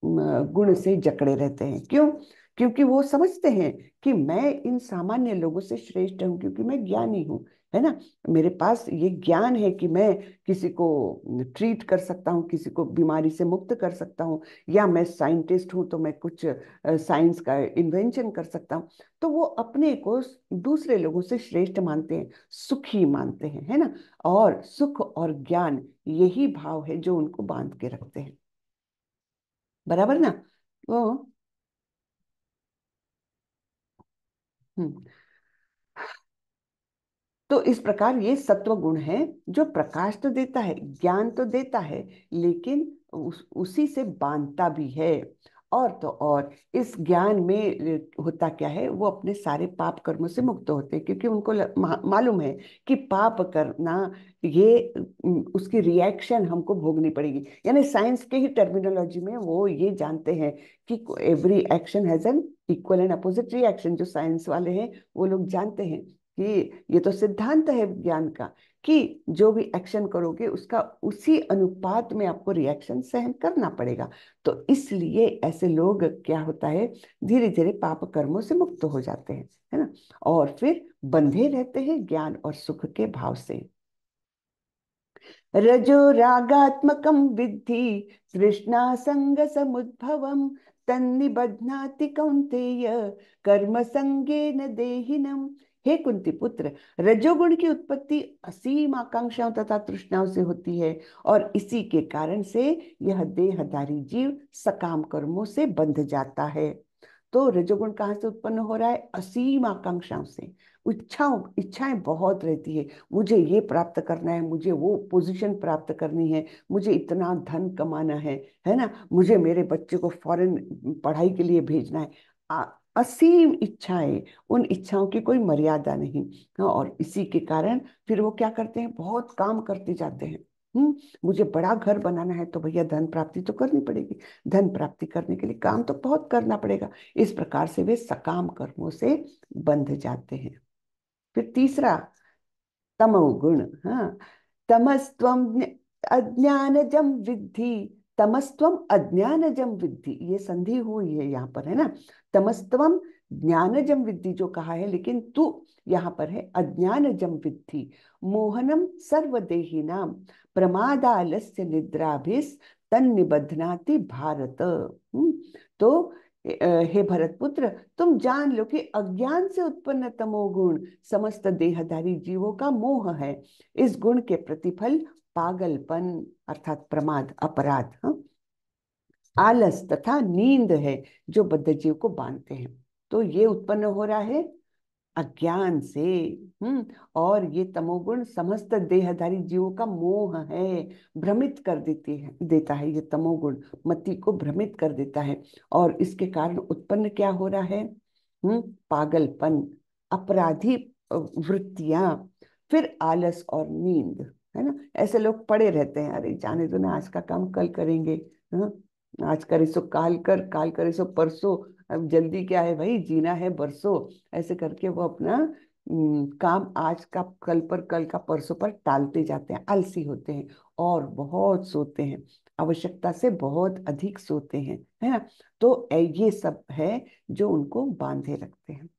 गुण से जकड़े रहते हैं। क्यों? क्योंकि वो समझते हैं कि मैं इन सामान्य लोगों से श्रेष्ठ हूँ, क्योंकि मैं ज्ञानी हूँ, है ना। मेरे पास ये ज्ञान है कि मैं किसी को ट्रीट कर सकता हूँ, किसी को बीमारी से मुक्त कर सकता हूँ, या मैं साइंटिस्ट हूँ तो मैं कुछ साइंस का इन्वेंशन कर सकता हूँ। तो वो अपने को दूसरे लोगों से श्रेष्ठ मानते हैं, सुखी मानते हैं, है ना। और सुख और ज्ञान यही भाव है जो उनको बांध के रखते हैं, बराबर ना। वो हम्म। तो इस प्रकार ये सत्व गुण है जो प्रकाश तो देता है, ज्ञान तो देता है, लेकिन उसी से बांधता भी है। और तो और इस ज्ञान में होता क्या है, वो अपने सारे पाप कर्मों से मुक्त होते हैं, क्योंकि उनको मालूम है कि पाप करना ये उसकी रिएक्शन हमको भोगनी पड़ेगी। यानी साइंस के ही टर्मिनोलॉजी में वो ये जानते हैं कि every action has an equal and opposite reaction. जो साइंस वाले हैं वो लोग जानते हैं कि ये तो सिद्धांत है ज्ञान का, कि जो भी एक्शन करोगे उसका उसी अनुपात में आपको रिएक्शन सहन करना पड़ेगा। तो इसलिए ऐसे लोग क्या होता है, धीरे धीरे पाप कर्मों से मुक्त हो जाते हैं, है ना। और फिर बंधे रहते हैं ज्ञान और सुख के भाव से। रजो रागात्मकं विद्धि तृष्णा संग समुद्भवम तन्निबध्नाति कौन्तेय कर्म संगेन देहिनम। हे कुंती पुत्र, रजोगुण की उत्पत्ति असीम आकांक्षाओं तथा तृष्णाओं से होती है, और इसी के कारण से यह देहधारी जीव सकाम कर्मों से बंध जाता है। तो रजोगुण कहाँ से उत्पन्न हो रहा है? असीम आकांक्षाओं से। इच्छाएं बहुत रहती है, मुझे ये प्राप्त करना है, मुझे वो पोजीशन प्राप्त करनी है, मुझे इतना धन कमाना है ना, मुझे मेरे बच्चे को फॉरेन पढ़ाई के लिए भेजना है। असीम इच्छाएं, उन इच्छाओं की कोई मर्यादा नहीं। हाँ, और इसी के कारण फिर वो क्या करते हैं, बहुत काम करते जाते हैं। मुझे बड़ा घर बनाना है तो भैया धन प्राप्ति तो करनी पड़ेगी, धन प्राप्ति करने के लिए काम तो बहुत करना पड़ेगा। इस प्रकार से वे सकाम कर्मों से बंध जाते हैं। फिर तीसरा, तमोगुण। हाँ। तमस्त्वम अज्ञानजम विद्धि। तमस्त्वम अज्ञानजम विद्धि, ये संधि हुई है यहाँ पर, है ना। तमस्त्वम ज्ञानजम विद्धि जो कहा है, लेकिन तू यहाँ पर है अज्ञानजम विद्धि। मोहनम सर्वदेहिनाम प्रमादालस्य निद्राभिस तन्निबध्नाति भारत। तो हे भरतपुत्र, तुम जान लो कि अज्ञान से उत्पन्न तमोगुण समस्त देहधारी जीवों का मोह है। इस गुण के प्रतिफल पागलपन अर्थात प्रमाद, अपराध, हाँ, आलस तथा नींद है, जो बद्ध जीव को बांधते हैं। तो ये उत्पन्न हो रहा है अज्ञान से। हम्म। और ये तमोगुण समस्त देहधारी जीवों का मोह है, भ्रमित कर देती है, देता है ये तमोगुण, मति को भ्रमित कर देता है। और इसके कारण उत्पन्न क्या हो रहा है? पागलपन, अपराधी वृत्तियां, फिर आलस और नींद, है ना। ऐसे लोग पड़े रहते हैं, अरे जाने दो ना, आज का काम कल करेंगे, हाँ, आज करे सो काल कर, काल करे सो परसों, अब जल्दी क्या है भाई, जीना है बरसों। ऐसे करके वो अपना काम आज का कल पर, कल का परसों पर टालते जाते हैं, आलसी होते हैं और बहुत सोते हैं, आवश्यकता से बहुत अधिक सोते हैं, है ना। तो ये सब है जो उनको बांधे रखते हैं।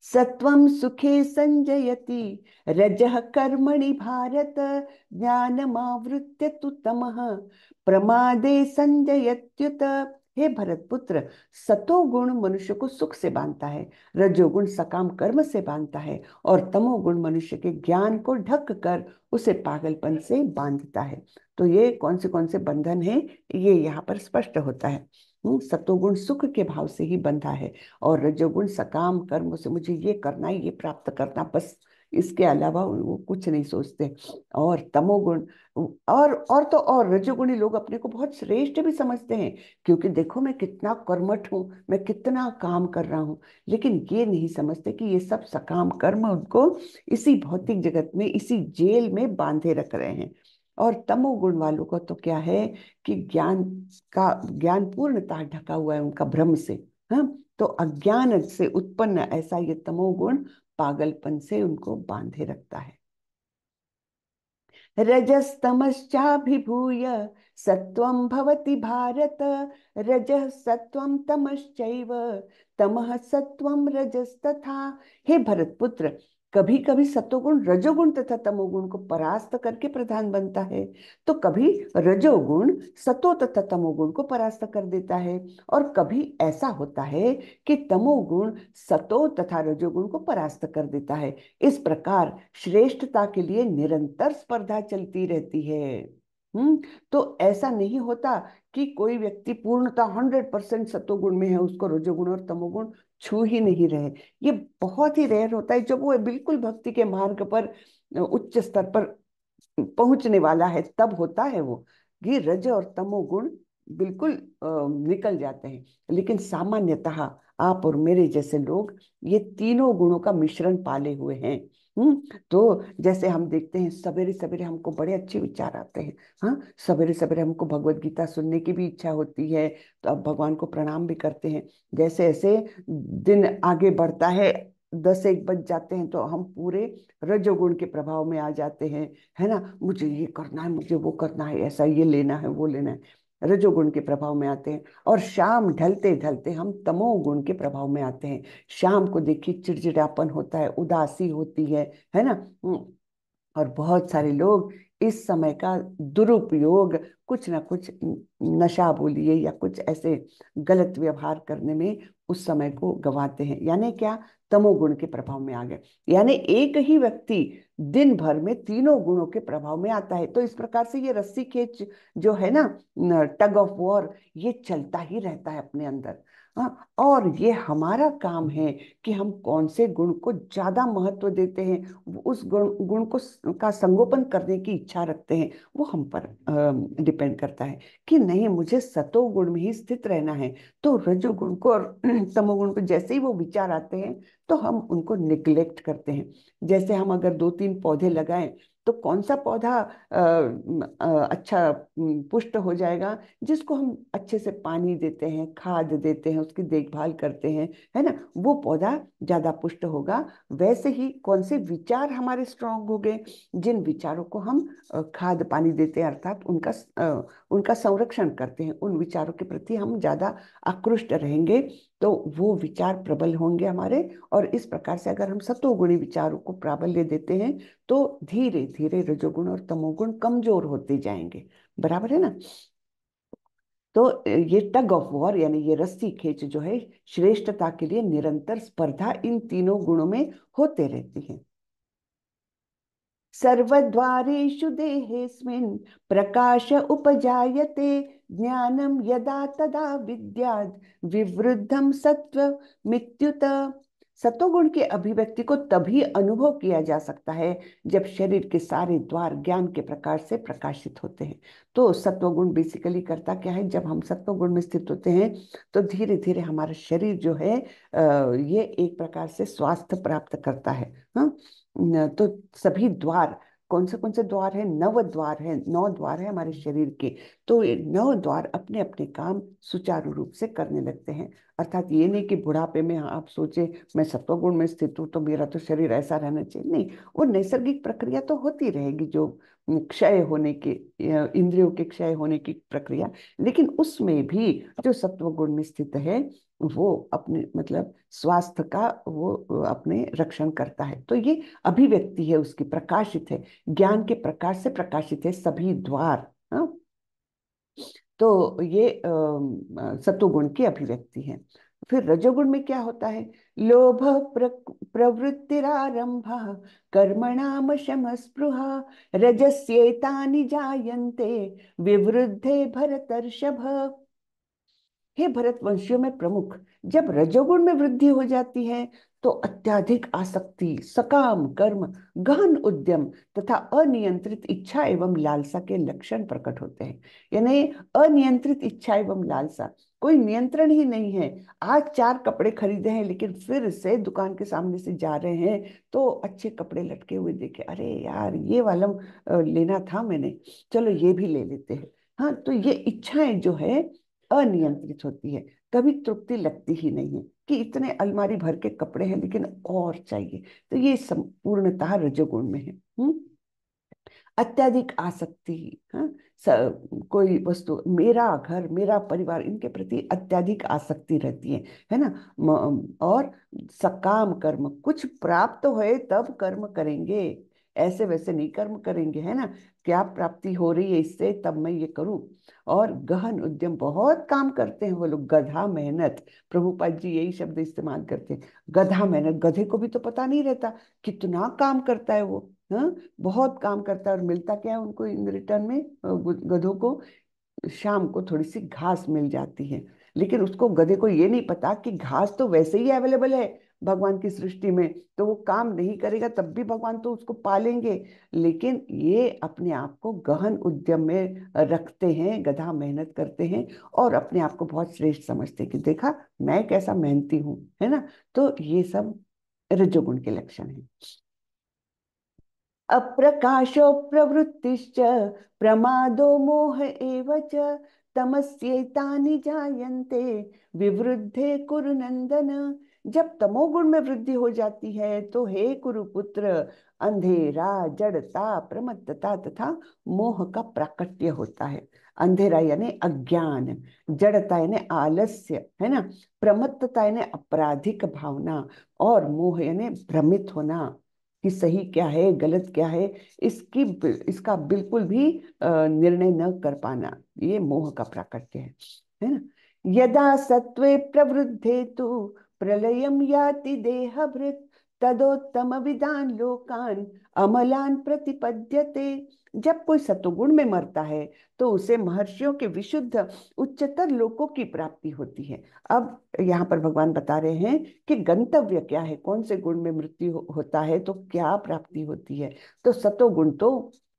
सत्वं सुखे संजयति रजः कर्मणि भारत, ज्ञानमावृत्य तु तमः प्रमादे संजयत्युत। हे भरत पुत्र, सतोगुण मनुष्य को सुख से बांधता है, रजोगुण सकाम कर्म से बांधता है, और तमोगुण मनुष्य के ज्ञान को ढक कर उसे पागलपन से बांधता है। तो ये कौन से बंधन है, ये यहाँ पर स्पष्ट होता है। सतोगुण सुख के भाव से ही बंधा है, और रजोगुण सकाम कर्म से मुझे ये करना है, ये प्राप्त करना, बस इसके अलावा वो कुछ नहीं सोचते। और तमोगुण, और तो और रजोगुणी लोग अपने को बहुत श्रेष्ठ भी समझते हैं, क्योंकि देखो मैं कितना कर्मठ हूँ, मैं कितना काम कर रहा हूँ। लेकिन ये नहीं समझते कि ये सब सकाम कर्म उनको इसी भौतिक जगत में, इसी जेल में बांधे रख रहे हैं। और तमोगुण वालों को तो क्या है कि ज्ञान पूर्णतः ढका हुआ है उनका भ्रम से। हाँ, तो अज्ञान से उत्पन्न ऐसा ये तमोगुण पागलपन से उनको बांधे रखता है। रजस्तमश्चाभिभूय सत्वं भवति भारत, रजः सत्वं तमश्चैव तमः सत्वं रजस्तथा। हे भरत पुत्र, कभी कभी सत्वगुण रजोगुण तथा तमोगुण को परास्त करके प्रधान बनता है, तो कभी रजोगुण सतो तथा तमोगुण को परास्त कर देता है, और कभी ऐसा होता है कि तमोगुण सतो तथा रजोगुण को परास्त कर देता है। इस प्रकार श्रेष्ठता के लिए निरंतर स्पर्धा चलती रहती है। हम्म तो ऐसा नहीं होता कि कोई व्यक्ति पूर्णतः 100% सतोगुण में है, उसको रजोगुण और तमोगुण छू ही नहीं रहे। ये बहुत ही रेयर होता है। जब वो बिल्कुल भक्ति के मार्ग पर उच्च स्तर पर पहुंचने वाला है, तब होता है वो कि रज और तमोगुण बिल्कुल निकल जाते हैं। लेकिन सामान्यतः आप और मेरे जैसे लोग ये तीनों गुणों का मिश्रण पाले हुए हैं। तो जैसे हम देखते हैं, सवेरे सवेरे हमको बड़े अच्छे विचार आते हैं। हाँ, सवेरे सवेरे हमको भगवत गीता सुनने की भी इच्छा होती है, तो अब भगवान को प्रणाम भी करते हैं। जैसे ऐसे दिन आगे बढ़ता है, 10 एक बज जाते हैं, तो हम पूरे रजोगुण के प्रभाव में आ जाते हैं। है ना, मुझे ये करना है, मुझे वो करना है, ऐसा ये लेना है, वो लेना है, रजोगुण के प्रभाव में आते हैं। और शाम ढलते ढलते हम तमोगुण के प्रभाव में आते हैं। शाम को देखिए चिड़चिड़ापन होता है, उदासी होती है ना। और बहुत सारे लोग इस समय का दुरुपयोग कुछ ना कुछ नशा बोलिए या कुछ ऐसे गलत व्यवहार करने में उस समय को गवाते हैं। यानी क्या, तमोगुण के प्रभाव में आ गए। यानी एक ही व्यक्ति दिन भर में तीनों गुणों के प्रभाव में आता है। तो इस प्रकार से ये रस्सी खींच जो है ना, टग ऑफ वॉर, ये चलता ही रहता है अपने अंदर। हाँ, और ये हमारा काम है कि हम कौन से गुण को ज्यादा महत्व देते हैं, उस गुण को का संगोपन करने की इच्छा रखते हैं, वो हम पर डिपेंड करता है। कि नहीं, मुझे सतोगुण में ही स्थित रहना है, तो रजोगुण को और तमोगुण को जैसे ही वो विचार आते हैं, तो हम उनको निग्लेक्ट करते हैं। जैसे हम अगर 2 3 पौधे लगाएं, तो कौन सा पौधा अच्छा पुष्ट हो जाएगा, जिसको हम अच्छे से पानी देते हैं, खाद देते हैं, उसकी देखभाल करते हैं, है ना, वो पौधा ज्यादा पुष्ट होगा। वैसे ही कौन से विचार हमारे स्ट्रांग हो गए, जिन विचारों को हम खाद पानी देते हैं, अर्थात उनका संरक्षण करते हैं, उन विचारों के प्रति हम ज्यादा आकृष्ट रहेंगे, तो वो विचार प्रबल होंगे हमारे। और इस प्रकार से अगर हम सतोगुणी विचारों को प्राबल्य देते हैं, तो धीरे धीरे रजोगुण और तमोगुण कमजोर होते जाएंगे। बराबर है ना। तो ये टग ऑफ वॉर यानी ये रस्सी खींच जो है, श्रेष्ठता के लिए निरंतर स्पर्धा इन तीनों गुणों में होते रहती है। सर्वद्वारेषु देहेऽस्मिन् प्रकाश उपजायते, ज्ञानं यदा तदा विद्याद् विवृद्धं सत्त्वमित्युत। सतोगुण की अभिव्यक्ति को तभी अनुभव किया जा सकता है जब शरीर के सारे द्वार ज्ञान के प्रकाश से प्रकाशित होते हैं। तो सत्वगुण बेसिकली करता क्या है, जब हम सत्वगुण में स्थित होते हैं, तो धीरे धीरे हमारा शरीर जो है ये एक प्रकार से स्वास्थ्य प्राप्त करता है। हाँ, तो सभी द्वार, कौन से द्वार है, 9 द्वार है, 9 द्वार है हमारे शरीर के। तो ये 9 द्वार अपने अपने काम सुचारू रूप से करने लगते हैं। अर्थात ये नहीं कि बुढ़ापे में आप सोचे मैं सत्वगुण में स्थित हूँ तो मेरा तो शरीर ऐसा रहना चाहिए, नहीं। वो नैसर्गिक प्रक्रिया तो होती रहेगी, जो क्षय होने की, इंद्रियों के क्षय होने की प्रक्रिया। लेकिन उसमें भी जो सत्वगुण में स्थित है, वो अपने मतलब स्वास्थ्य का वो अपने रक्षण करता है। तो ये अभिव्यक्ति है उसकी, प्रकाशित है, ज्ञान के प्रकाश से प्रकाशित है सभी द्वार। हाँ, तो ये सतोगुण की अभिव्यक्ति है। फिर रजोगुण में क्या होता है? लोभ, प्रवृत्तिरारंभ, कर्मणाम शम स्पृहा, रजस्येतानि जायन्ते विवृद्धे भरतर्षभ। हे भरतवंशियों में प्रमुख, जब रजोगुण में वृद्धि हो जाती है तो अत्याधिक आसक्ति, सकाम कर्म, गहन उद्यम तथा अनियंत्रित इच्छा एवं लालसा के लक्षण प्रकट होते हैं। यानी अनियंत्रित इच्छा एवं लालसा, कोई नियंत्रण ही नहीं है। आज 4 कपड़े खरीदे हैं लेकिन फिर से दुकान के सामने से जा रहे हैं तो अच्छे कपड़े लटके हुए देखे, अरे यार ये वाला लेना था मैंने, चलो ये भी ले लेते हैं। हाँ, तो ये इच्छाएं जो है अनियंत्रित होती है, कभी तृप्ति लगती ही नहीं है कि इतने अलमारी भर के कपड़े हैं लेकिन और चाहिए। तो ये संपूर्णतः रजोगुण में है। अत्यधिक आसक्ति, हाँ, कोई वस्तु, मेरा घर, मेरा परिवार, इनके प्रति अत्यधिक आसक्ति रहती है ना। और सकाम कर्म, कुछ प्राप्त होए तब कर्म करेंगे, ऐसे वैसे नहीं कर्म करेंगे, है ना। क्या प्राप्ति हो रही है इससे, तब मैं ये करूं। और गहन उद्यम, बहुत काम करते हैं वो लोग, गधा मेहनत, प्रभुपाद जी यही शब्द इस्तेमाल करते हैं, गधा मेहनत। गधे को भी तो पता नहीं रहता कितना काम करता है वो। हाँ, बहुत काम करता है और मिलता क्या है उनको इन रिटर्न में? गधों को शाम को थोड़ी सी घास मिल जाती है। लेकिन उसको, गधे को ये नहीं पता कि घास तो वैसे ही अवेलेबल है भगवान की सृष्टि में, तो वो काम नहीं करेगा तब भी भगवान तो उसको पालेंगे। लेकिन ये अपने आप को गहन उद्यम में रखते हैं, गधा मेहनत करते हैं और अपने आप को बहुत श्रेष्ठ समझते हैं कि देखा मैं कैसा मेहनती हूँ, है ना। तो ये सब रजोगुण के लक्षण हैं। अप्रकाशो प्रवृत्तिश्च प्रमादो मोह एव च तमस्येतानि जायन्ते विवृद्धे कुरु नंदन। जब तमोगुण में वृद्धि हो जाती है तो हे कुरुपुत्र, अंधेरा, जड़ता, प्रमत्तता तथा मोह का प्राकट्य होता है। अंधेरा यानी अज्ञान, जड़ता यानी आलस्य, है ना, प्रमत्तता यानी आपराधिक भावना, और मोह यानी भ्रमित होना कि सही क्या है गलत क्या है, इसका बिल्कुल भी निर्णय न कर पाना, ये मोह का प्राकट्य है ना। यदा सत्वे प्रवृद्धे तु प्रलयम याति देहभृत तदोत्तम विदान लोकान अमलान प्रतिपद्यते। जब कोई सतोगुण में मरता है तो उसे महर्षियों के विशुद्ध उच्चतर लोकों की प्राप्ति होती है। अब यहाँ पर भगवान बता रहे हैं कि गंतव्य क्या है, कौन से गुण में मृत्यु होता है तो क्या प्राप्ति होती है। तो सतोगुण तो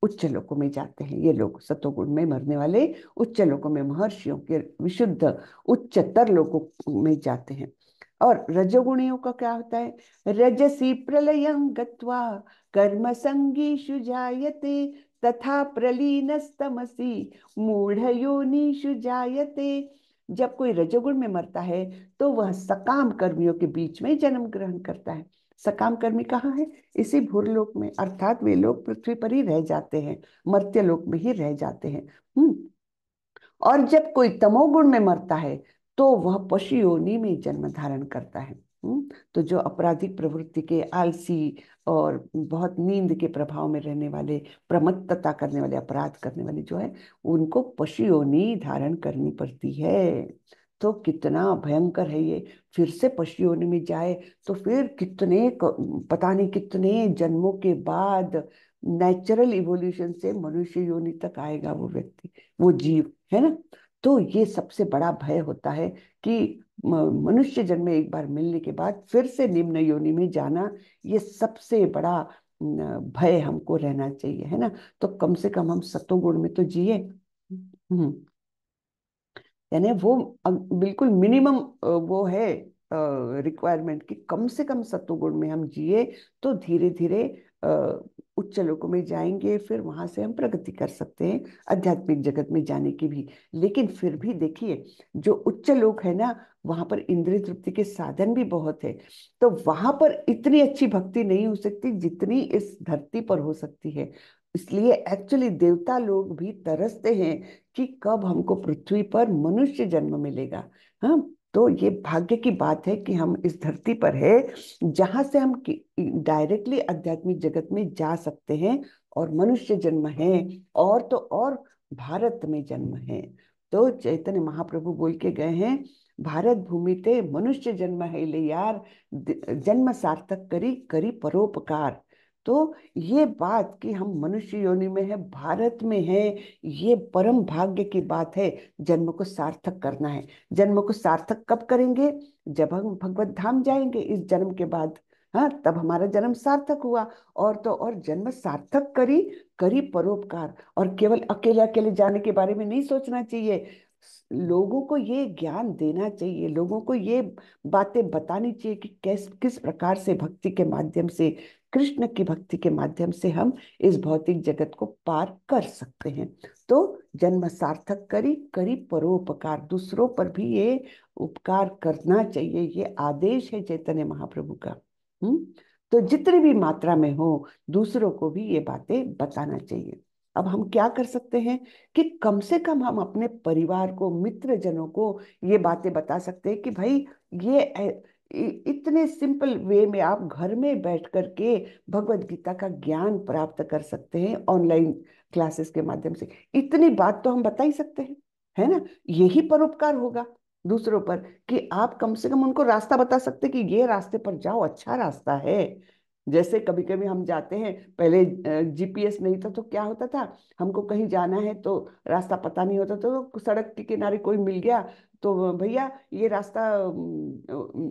उच्च लोकों में जाते हैं, ये लोग सतोगुण में मरने वाले उच्च लोकों में, महर्षियों के विशुद्ध उच्चतर लोकों में जाते हैं। और रजोगुणियों का क्या होता है? रजसी प्रलयं गत्वा कर्म संगीषु जायते तथा प्रलीनस्तमसि मूढ़ योनिषु जायते। जब कोई रजोगुण में मरता है तो वह सकाम कर्मियों के बीच में जन्म ग्रहण करता है। सकाम कर्मी कहाँ है? इसी भूरलोक में, अर्थात वे लोग पृथ्वी पर ही रह जाते हैं, मर्त्य लोक में ही रह जाते हैं। और जब कोई तमोगुण में मरता है तो वह पशु योनि में जन्म धारण करता है। तो जो आपराधिक प्रवृत्ति के, आलसी और बहुत नींद के प्रभाव में रहने वाले, प्रमत्तता करने वाले, अपराध करने वाले जो है, उनको पशु योनि धारण करनी पड़ती है। तो कितना भयंकर है ये। फिर से पशु योनि में जाए तो फिर कितने पता नहीं कितने जन्मों के बाद नेचुरल इवोल्यूशन से मनुष्य योनि तक आएगा वो व्यक्ति, वो जीव, है ना। तो ये सबसे बड़ा भय होता है कि मनुष्य जन्म में एक बार मिलने के बाद फिर से निम्न योनि में जाना, ये सबसे बड़ा भय हमको रहना चाहिए, है ना। तो कम से कम हम सतोगुण में तो जिए। हम्म यानी वो बिल्कुल मिनिमम वो है रिक्वायरमेंट कि कम से कम सत्वगुण में हम जिए, तो धीरे धीरे उच्च लोकों में जाएंगे, फिर वहां से हम प्रगति कर सकते हैं आध्यात्मिक जगत में जाने की भी। लेकिन फिर भी देखिए, जो उच्च लोक है ना, वहां पर इंद्रिय तृप्ति के साधन भी बहुत है, तो वहां पर इतनी अच्छी भक्ति नहीं हो सकती जितनी इस धरती पर हो सकती है। इसलिए एक्चुअली देवता लोग भी तरसते हैं कि कब हमको पृथ्वी पर मनुष्य जन्म मिलेगा। हाँ, तो ये भाग्य की बात है कि हम इस धरती पर है जहां से हम डायरेक्टली आध्यात्मिक जगत में जा सकते हैं, और मनुष्य जन्म है, और तो और भारत में जन्म है। तो चैतन्य महाप्रभु बोल के गए हैं, भारत भूमि ते मनुष्य जन्म है ले यार, जन्म सार्थक करी करी परोपकार। तो ये बात कि हम मनुष्य योनि में है, भारत में है, ये परम भाग्य की बात है। जन्म को सार्थक करना है। जन्म को सार्थक कब करेंगे? जब हम भगवत धाम जाएंगे इस जन्म के बाद। हाँ, तब हमारा जन्म सार्थक हुआ। और तो और जन्म सार्थक करी करी परोपकार। और केवल अकेले अकेले जाने के बारे में नहीं सोचना चाहिए, लोगों को ये ज्ञान देना चाहिए, लोगों को ये बातें बतानी चाहिए कि किस किस प्रकार से भक्ति के माध्यम से, कृष्ण की भक्ति के माध्यम से हम इस भौतिक जगत को पार कर सकते हैं। तो जन्म सार्थक करी करी परोपकार, दूसरों पर भी ये उपकार करना चाहिए, ये आदेश है चैतन्य महाप्रभु का। हम्म। तो जितनी भी मात्रा में हो, दूसरों को भी ये बातें बताना चाहिए। अब हम क्या कर सकते हैं कि कम से कम हम अपने परिवार को, मित्र जनों को ये बातें बता सकते हैं कि भाई ये इतने सिंपल वे में आप घर में बैठ करके भगवत गीता का ज्ञान प्राप्त कर सकते हैं ऑनलाइन क्लासेस के माध्यम से। इतनी बात तो हम बता ही सकते हैं, है ना? यही परोपकार होगा दूसरों पर, कि आप कम से कम उनको रास्ता बता सकते कि ये रास्ते पर जाओ, अच्छा रास्ता है। जैसे कभी कभी हम जाते हैं, पहले जीपीएस नहीं था तो क्या होता था, हमको कहीं जाना है तो रास्ता पता नहीं होता, तो सड़क के किनारे कोई मिल गया तो भैया ये रास्ता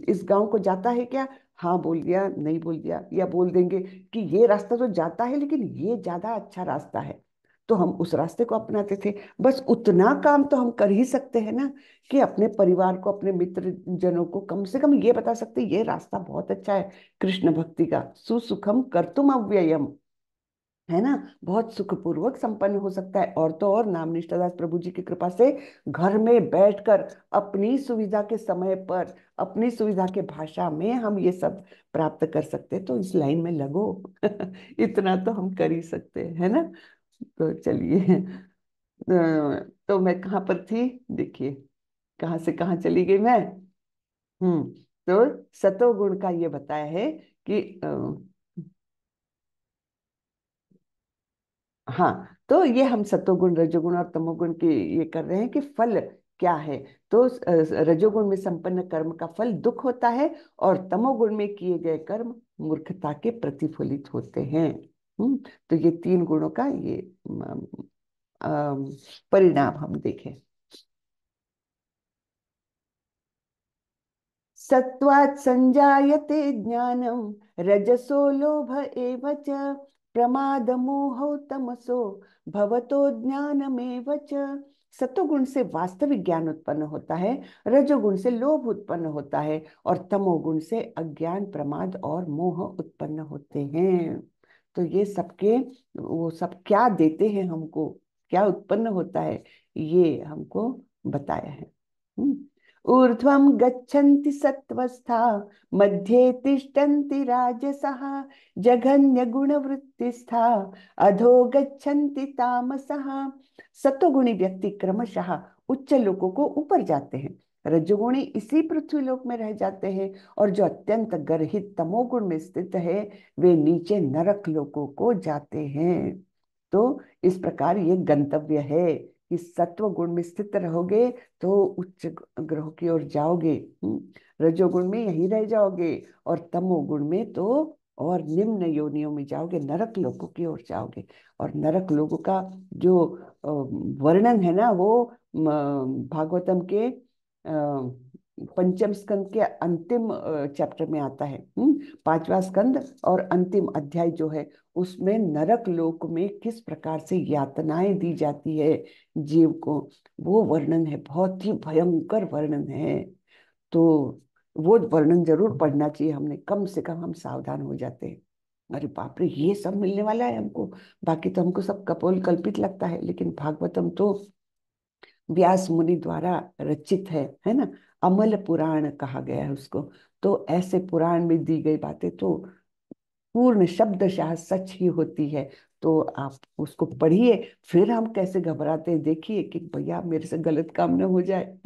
इस गांव को जाता है क्या? हाँ बोल दिया, नहीं बोल दिया, या बोल देंगे कि ये रास्ता तो जाता है लेकिन ये ज्यादा अच्छा रास्ता है, तो हम उस रास्ते को अपनाते थे। बस उतना काम तो हम कर ही सकते हैं ना, कि अपने परिवार को, अपने मित्र जनों को कम से कम ये बता सकते ये रास्ता बहुत अच्छा है कृष्ण भक्ति का, सुसुखम कर्तुम अव्ययम, है ना? बहुत सुखपूर्वक संपन्न हो सकता है। और तो और नाम निष्ठादास प्रभु जी की कृपा से घर में बैठकर अपनी सुविधा के समय पर, अपनी सुविधा के भाषा में हम ये सब प्राप्त कर सकते हैं। तो इस लाइन में लगो इतना तो हम कर ही सकते हैं, है ना? तो चलिए, तो मैं कहाँ पर थी, देखिए कहाँ से कहाँ चली गई मैं। तो सतोगुण का ये बताया है कि हाँ, तो ये हम सतोगुण, रजोगुण और तमोगुण की ये कर रहे हैं कि फल क्या है। तो रजोगुण में संपन्न कर्म का फल दुख होता है, और तमोगुण में किए गए कर्म मूर्खता के प्रतिफलित होते हैं। हम्म। तो ये तीन गुणों का ये अम, परिणाम हम देखें। सत्वात् संजायते ज्ञानम, रजसो लोभ एव च, प्रमाद मोहो तमसो भवतो ज्ञानमेव च। सत्वगुण से वास्तविक ज्ञान उत्पन्न होता है, रजोगुण से लोभ उत्पन्न होता है, और तमोगुण से अज्ञान, प्रमाद और मोह उत्पन्न होते हैं। तो ये सबके, वो सब क्या देते हैं हमको, क्या उत्पन्न होता है, ये हमको बताया है। ऊर्ध्वं गच्छन्ति सत्त्वस्था, मध्ये तिष्ठन्ति राजसः, जघन्यगुणवृत्तिस्था, अधो गच्छन्ति तामसः। सत्वगुणी व्यक्ति क्रमशः उच्च लोकों को ऊपर जाते हैं, रजोगुणी इसी पृथ्वी लोक में रह जाते हैं, और जो अत्यंत गर्हित तमोगुण में स्थित है वे नीचे नरक लोकों को जाते हैं। तो इस प्रकार ये गंतव्य है कि सत्व गुण में स्थित रहोगे तो उच्च ग्रह की ओर जाओगे, रजोगुण में यहीं रह जाओगे, और तमोगुण में तो और निम्न योनियों में जाओगे, नरक लोकों की ओर जाओगे। और नरक लोगों का जो वर्णन है ना, वो भागवतम के पंचम स्कंद के अंतिम चैप्टर में आता है। पांचवा स्कंद और अंतिम अध्याय जो है, उसमें नरक लोक में किस प्रकार से यातनाएं दी जाती है जीव को, वो वर्णन है, बहुत ही भयंकर वर्णन है। तो वो वर्णन जरूर पढ़ना चाहिए, हमने कम से कम हम सावधान हो जाते हैं। अरे बाप रे, ये सब मिलने वाला है हमको। बाकी तो हमको सब कपोल कल्पित लगता है, लेकिन भागवतम तो व्यास मुनि द्वारा रचित है ना? अमल पुराण कहा गया है उसको। तो ऐसे पुराण में दी गई बातें तो पूर्ण शब्दशः सच ही होती है। तो आप उसको पढ़िए, फिर हम कैसे घबराते हैं देखिए कि भैया मेरे से गलत काम न हो जाए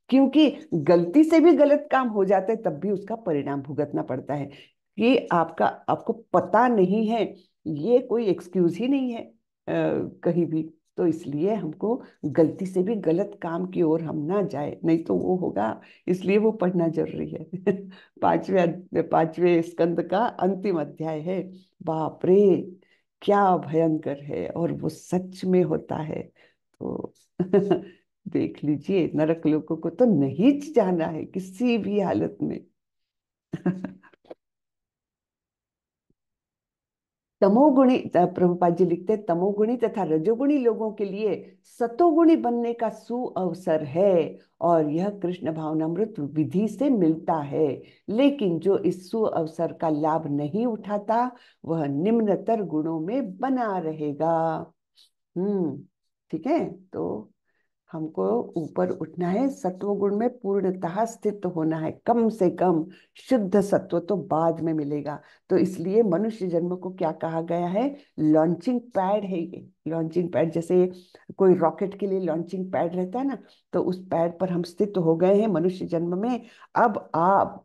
क्योंकि गलती से भी गलत काम हो जाता है तब भी उसका परिणाम भुगतना पड़ता है। ये आपका आपको पता नहीं है, ये कोई एक्सक्यूज ही नहीं है कहीं भी। तो इसलिए हमको गलती से भी गलत काम की ओर हम ना जाए, नहीं तो वो होगा। इसलिए वो पढ़ना जरूरी है। पांचवे स्कंद का अंतिम अध्याय है। बाप रे, क्या भयंकर है, और वो सच में होता है। तो देख लीजिए, नरक लोगों को तो नहीं जाना है किसी भी हालत में। तमोगुणी प्रभुपाद जी लिखते हैं, तमोगुणी तथा रजोगुणी लोगों के लिए सतोगुणी बनने का सुअवसर है, और यह कृष्ण भावनामृत विधि से मिलता है। लेकिन जो इस सुअवसर का लाभ नहीं उठाता, वह निम्नतर गुणों में बना रहेगा। ठीक है। तो हमको ऊपर उठना है, सत्व गुण में पूर्णतः स्थित होना है, कम से कम। शुद्ध सत्व तो बाद में मिलेगा। तो इसलिए मनुष्य जन्म को क्या कहा गया है? लॉन्चिंग पैड है ये। लॉन्चिंग पैड, जैसे कोई रॉकेट के लिए लॉन्चिंग पैड रहता है ना, तो उस पैड पर हम स्थित हो गए हैं मनुष्य जन्म में। अब आप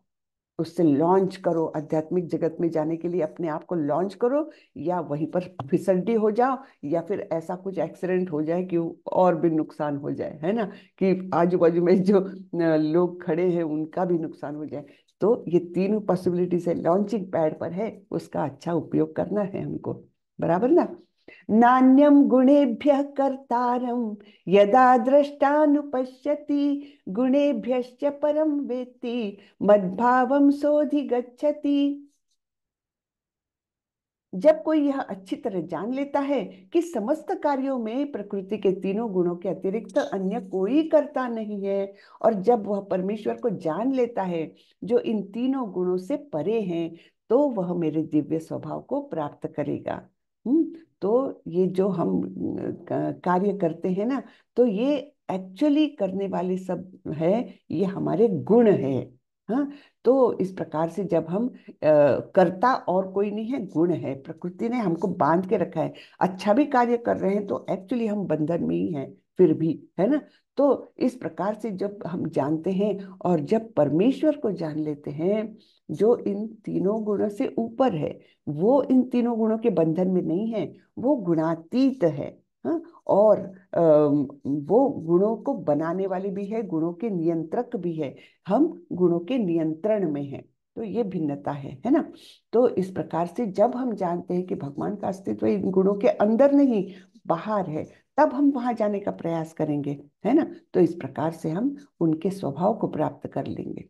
उससे लॉन्च करो, आध्यात्मिक जगत में जाने के लिए अपने आप को लॉन्च करो, या वहीं पर फिसड्डी हो जाओ, या फिर ऐसा कुछ एक्सीडेंट हो जाए कि और भी नुकसान हो जाए, है ना, कि आजू बाजू में जो लोग खड़े हैं उनका भी नुकसान हो जाए। तो ये तीनों पॉसिबिलिटी से लॉन्चिंग पैड पर है, उसका अच्छा उपयोग करना है हमको। बराबर ना? नान्यम गुणेभ्यः कर्तारं यदा द्रष्टानुपश्यति, गुणेभ्यश्च परम वेत्ति मद्भावम सोऽधिगच्छति। जब कोई यह अच्छी तरह जान लेता है कि समस्त कार्यों में प्रकृति के तीनों गुणों के अतिरिक्त अन्य कोई कर्ता नहीं है, और जब वह परमेश्वर को जान लेता है जो इन तीनों गुणों से परे हैं, तो वह मेरे दिव्य स्वभाव को प्राप्त करेगा। तो ये जो हम कार्य करते हैं ना, तो ये एक्चुअली करने वाले सब है, ये हमारे गुण है। हाँ। तो इस प्रकार से जब हम कर्ता और कोई नहीं है, गुण है, प्रकृति ने हमको बांध के रखा है। अच्छा भी कार्य कर रहे हैं तो एक्चुअली हम बंधन में ही हैं फिर भी, है ना। तो इस प्रकार से जब हम जानते हैं और जब परमेश्वर को जान लेते हैं जो इन तीनों गुणों से ऊपर है, वो इन तीनों गुणों के बंधन में नहीं है, वो गुणातीत है। हाँ। और वो गुणों को बनाने वाले भी है, गुणों के नियंत्रक भी है। हम गुणों के नियंत्रण में हैं। तो ये भिन्नता है ना। तो इस प्रकार से जब हम जानते हैं कि भगवान का अस्तित्व इन गुणों के अंदर नहीं, बाहर है, तब हम वहां जाने का प्रयास करेंगे, है ना। तो इस प्रकार से हम उनके स्वभाव को प्राप्त कर लेंगे।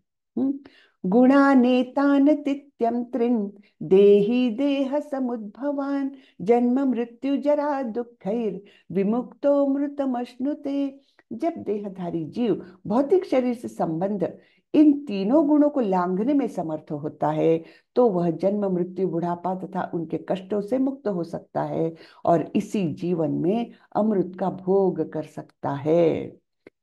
गुणानेतान तित्यम त्रिन देहि देह समुद्भवान जन्म मृत्यु जरा दुःखैर विमुक्तो मृतमश्नुते। जब देहधारी जीव भौतिक शरीर से संबंध इन तीनों गुणों को लांघने में समर्थ होता है, तो वह जन्म मृत्यु बुढ़ापा तथा उनके कष्टों से मुक्त हो सकता है, और इसी जीवन में अमृत का भोग कर सकता है।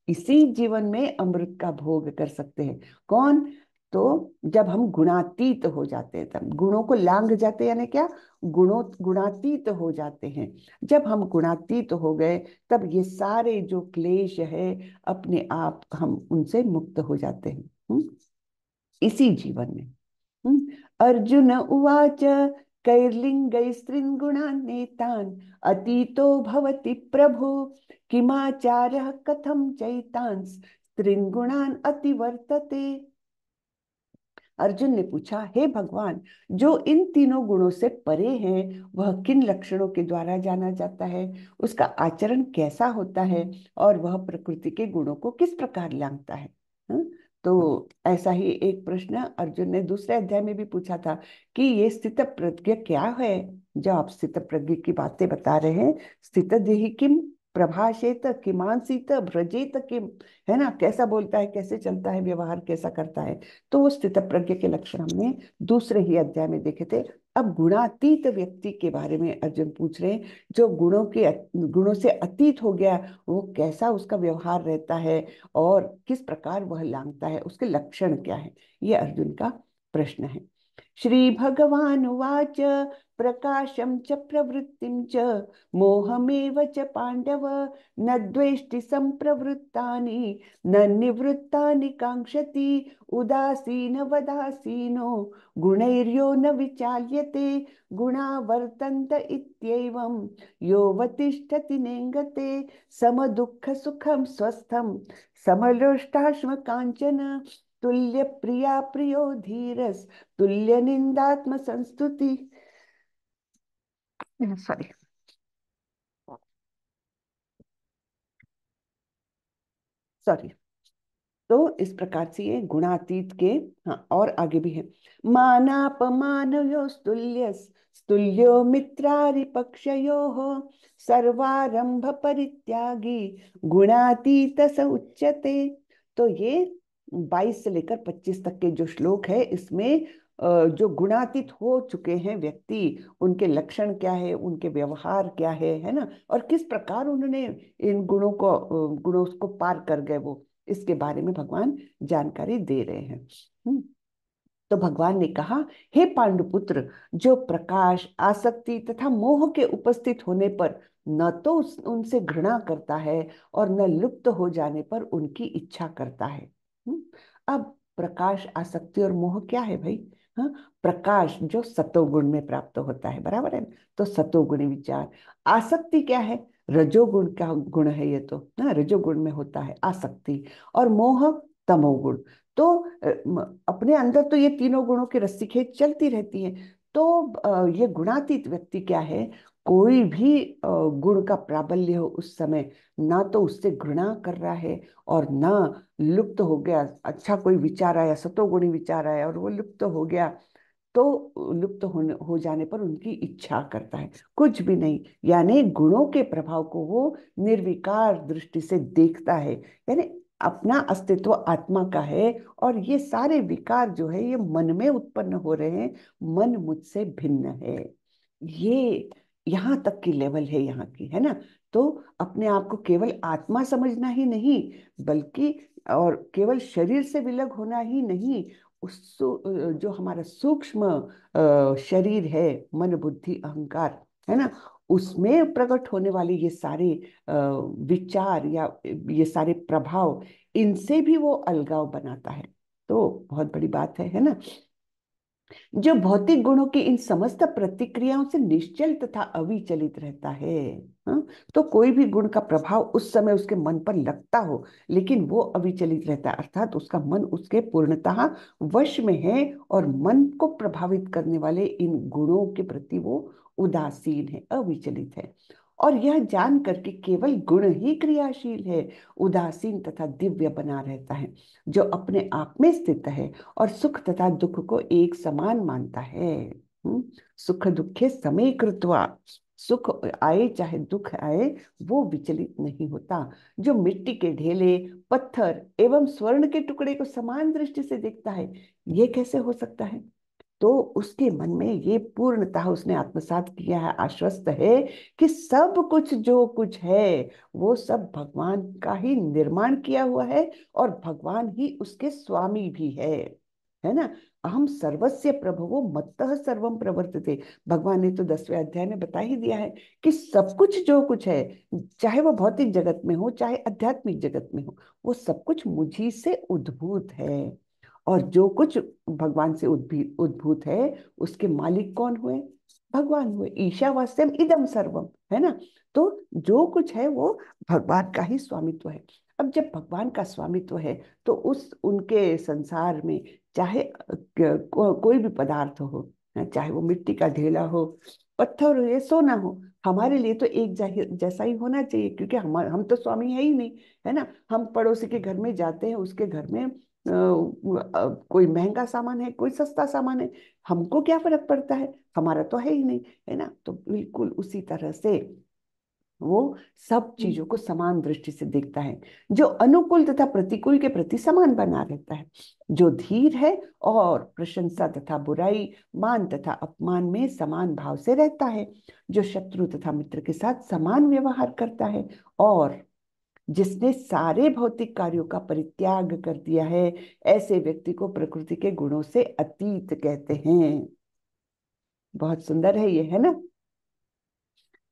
इसी जीवन में अमृत का भोग कर सकते हैं। कौन? तो जब हम गुणातीत हो जाते हैं, तब गुणों को लांघ जाते हैं, यानी क्या? गुणातीत हो जाते हैं। जब हम गुणातीत हो गए, तब ये सारे जो क्लेश है अपने आप हम उनसे मुक्त हो जाते हैं। इसी जीवन में। अर्जुन उवाच कैर्लिङ्गैस्त्रीन् गुणान्नेतान् अतीतो भवति प्रभो, किमाचारः कथं चैतांस् स्त्रीन् गुणान् अतिवर्तते। अर्जुन ने पूछा, हे भगवान, जो इन तीनों गुणों से परे हैं, वह किन लक्षणों के द्वारा जाना जाता है, उसका आचरण कैसा होता है, और वह प्रकृति के गुणों को किस प्रकार लांघता है? हाँ? तो ऐसा ही एक प्रश्न अर्जुन ने दूसरे अध्याय में भी पूछा था कि ये स्थित प्रज्ञ क्या है। जो आप स्थित प्रज्ञ की बातें बता रहे हैं, स्थित देहि किम प्रभाषेत किमांसित व्रजेत किम, है ना, कैसा बोलता है, कैसे चलता है, व्यवहार कैसा करता है। तो वो स्थित प्रज्ञ के लक्षण हमने दूसरे ही अध्याय में देखे थे। अब गुणातीत व्यक्ति के बारे में अर्जुन पूछ रहे हैं, जो गुणों से अतीत हो गया, वो कैसा उसका व्यवहार रहता है, और किस प्रकार वह लांघता है, उसके लक्षण क्या है, ये अर्जुन का प्रश्न है। श्री भगवानुवाच प्रकाशं च प्रवृत्तिं च मोहमेव च पाण्डव न द्वेष्टि सम्प्रवृत्तानि न निवृत्तानि काङ्क्षति उदासीनवदासीनो गुणैर्यो न विचाल्यते गुणा वर्तन्त इत्येवं योऽवतिष्ठति नेङ्गते समदुःखसुखं स्वस्थं समलोष्टाश्मकाञ्चन तुल्य प्रिया प्रियो धीरस तुल्य निंदात्म संस्तुति। Sorry, sorry. तो इस प्रकार से ये गुणातीत के, हाँ और आगे भी है। मानापमानयोस्तुल्य स्तुल्यो मित्रारिपक्षयोः सर्वारंभ परित्यागी गुणातीत स उच्यते। तो ये 22 से लेकर 25 तक के जो श्लोक है, इसमें जो गुणातीत हो चुके हैं व्यक्ति, उनके लक्षण क्या है, उनके व्यवहार क्या है ना, और किस प्रकार उन्होंने इन गुणों को पार कर गए, वो इसके बारे में भगवान जानकारी दे रहे हैं। तो भगवान ने कहा, हे पांडुपुत्र, जो प्रकाश, आसक्ति तथा मोह के उपस्थित होने पर न तो उनसे घृणा करता है और न लुप्त हो जाने पर उनकी इच्छा करता है। अब प्रकाश, आसक्ति और मोह क्या है भाई? हाँ, प्रकाश जो सतोगुण में प्राप्त होता है, बराबर है ना? तो सतोगुणी विचार। आसक्ति क्या है? रजोगुण का गुण है ये तो ना, रजोगुण में होता है आसक्ति। और मोह तमोगुण। तो अपने अंदर तो ये तीनों गुणों की रस्सी खेच चलती रहती है। तो ये गुणातीत व्यक्ति क्या है? कोई भी गुण का प्राबल्य हो उस समय, ना तो उससे घृणा कर रहा है और ना लुप्त हो गया। अच्छा कोई विचार आया, सतोगुणी विचार आया और वो लुप्त हो गया, तो लुप्त हो जाने पर उनकी इच्छा करता है, कुछ भी नहीं। यानी गुणों के प्रभाव को वो निर्विकार दृष्टि से देखता है। यानी अपना अस्तित्व आत्मा का है और ये सारे विकार जो है ये मन में उत्पन्न हो रहे हैं, मन मुझसे भिन्न है। ये यहाँ तक की लेवल है यहाँ की, है ना? तो अपने आप को केवल आत्मा समझना ही नहीं, बल्कि और केवल शरीर से विलग होना ही नहीं, जो हमारा सूक्ष्म शरीर है, मन बुद्धि अहंकार, है ना, उसमें प्रकट होने वाले ये सारे विचार या ये सारे प्रभाव, इनसे भी वो अलगाव बनाता है। तो बहुत बड़ी बात है ना? जो भौतिक गुणों की इन समस्त प्रतिक्रियाओं से निश्चल तथा अविचलित रहता है। हाँ? तो कोई भी गुण का प्रभाव उस समय उसके मन पर लगता हो, लेकिन वो अविचलित रहता है, अर्थात उसका मन उसके पूर्णतः वश में है और मन को प्रभावित करने वाले इन गुणों के प्रति वो उदासीन है, अविचलित है। और यह जान करके केवल गुण ही क्रियाशील है, उदासीन तथा दिव्य बना रहता है, जो अपने आप में स्थित है और सुख तथा दुख को एक समान मानता है। सुख दुखे समे कृत्वा, सुख आए चाहे दुख आए, वो विचलित नहीं होता। जो मिट्टी के ढेले, पत्थर एवं स्वर्ण के टुकड़े को समान दृष्टि से देखता है, ये कैसे हो सकता है? तो उसके मन में ये पूर्णतः उसने आत्मसात किया है, आश्वस्त है कि सब कुछ जो कुछ है वो सब भगवान का ही निर्माण किया हुआ है और भगवान ही उसके स्वामी भी है ना? अहम सर्वस्य प्रभवो मत्तः सर्वम प्रवर्तते। भगवान ने तो 10वें अध्याय में बता ही दिया है कि सब कुछ जो कुछ है, चाहे वो भौतिक जगत में हो चाहे आध्यात्मिक जगत में हो, वो सब कुछ मुझी से उद्भूत है। और जो कुछ भगवान से उद्भूत है, उसके मालिक कौन हुए? भगवान हुए। ईशावास्यम इदम सर्वम, है ना? तो जो कुछ है वो भगवान का ही स्वामित्व है। अब जब भगवान का स्वामित्व है, तो उस उनके संसार में चाहे कोई भी पदार्थ हो, चाहे वो मिट्टी का ढेला हो, पत्थर हो या सोना हो, हमारे लिए तो एक जैसा ही होना चाहिए, क्योंकि हम तो स्वामी है ही नहीं, है ना? हम पड़ोसी के घर में जाते हैं, उसके घर में कोई महंगा सामान है, कोई सस्ता सामान है, हमको क्या फर्क पड़ता है? हमारा तो है ही नहीं, है ना? तो बिल्कुल उसी तरह से वो सब चीजों को समान दृष्टि से देखता है, जो अनुकूल तथा प्रतिकूल के प्रति समान बना रहता है, जो धीर है और प्रशंसा तथा बुराई, मान तथा अपमान में समान भाव से रहता है, जो शत्रु तथा मित्र के साथ समान व्यवहार करता है, और जिसने सारे भौतिक कार्यों का परित्याग कर दिया है, ऐसे व्यक्ति को प्रकृति के गुणों से अतीत कहते हैं। बहुत सुंदर है ये, है ना।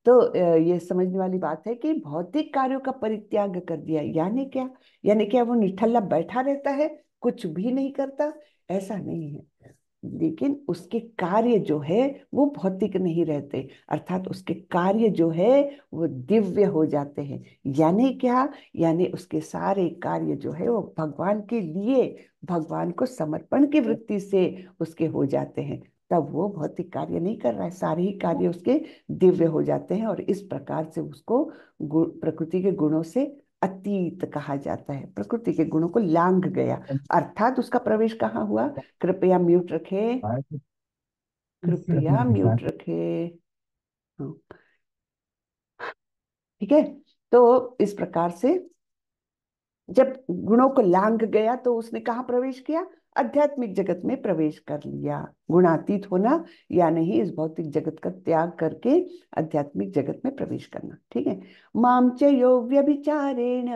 तो ये समझने वाली बात है कि भौतिक कार्यों का परित्याग कर दिया यानी क्या? यानी क्या वो निठल्ला बैठा रहता है, कुछ भी नहीं करता? ऐसा नहीं है। लेकिन उसके कार्य जो है वो भौतिक नहीं रहते, अर्थात उसके कार्य जो है वो दिव्य हो जाते हैं। यानी क्या? यानी उसके सारे कार्य जो है वो भगवान के लिए, भगवान को समर्पण की वृत्ति से उसके हो जाते हैं। तब वो भौतिक कार्य नहीं कर रहा है, सारे ही कार्य उसके दिव्य हो जाते हैं, और इस प्रकार से उसको प्रकृति के गुणों से अतीत कहा जाता है। प्रकृति के गुणों को लांघ गया, अर्थात उसका प्रवेश कहाँ हुआ? कृपया म्यूट रखे, कृपया म्यूट रखे। हाँ, ठीक है। तो इस प्रकार से जब गुणों को लांघ गया तो उसने कहाँ प्रवेश किया? आध्यात्मिक जगत में प्रवेश कर लिया। गुणातीत होना या नहीं, इस भौतिक जगत का त्याग करके आध्यात्मिक जगत में प्रवेश करना। ठीक है। माम च यो व्यभिचारेण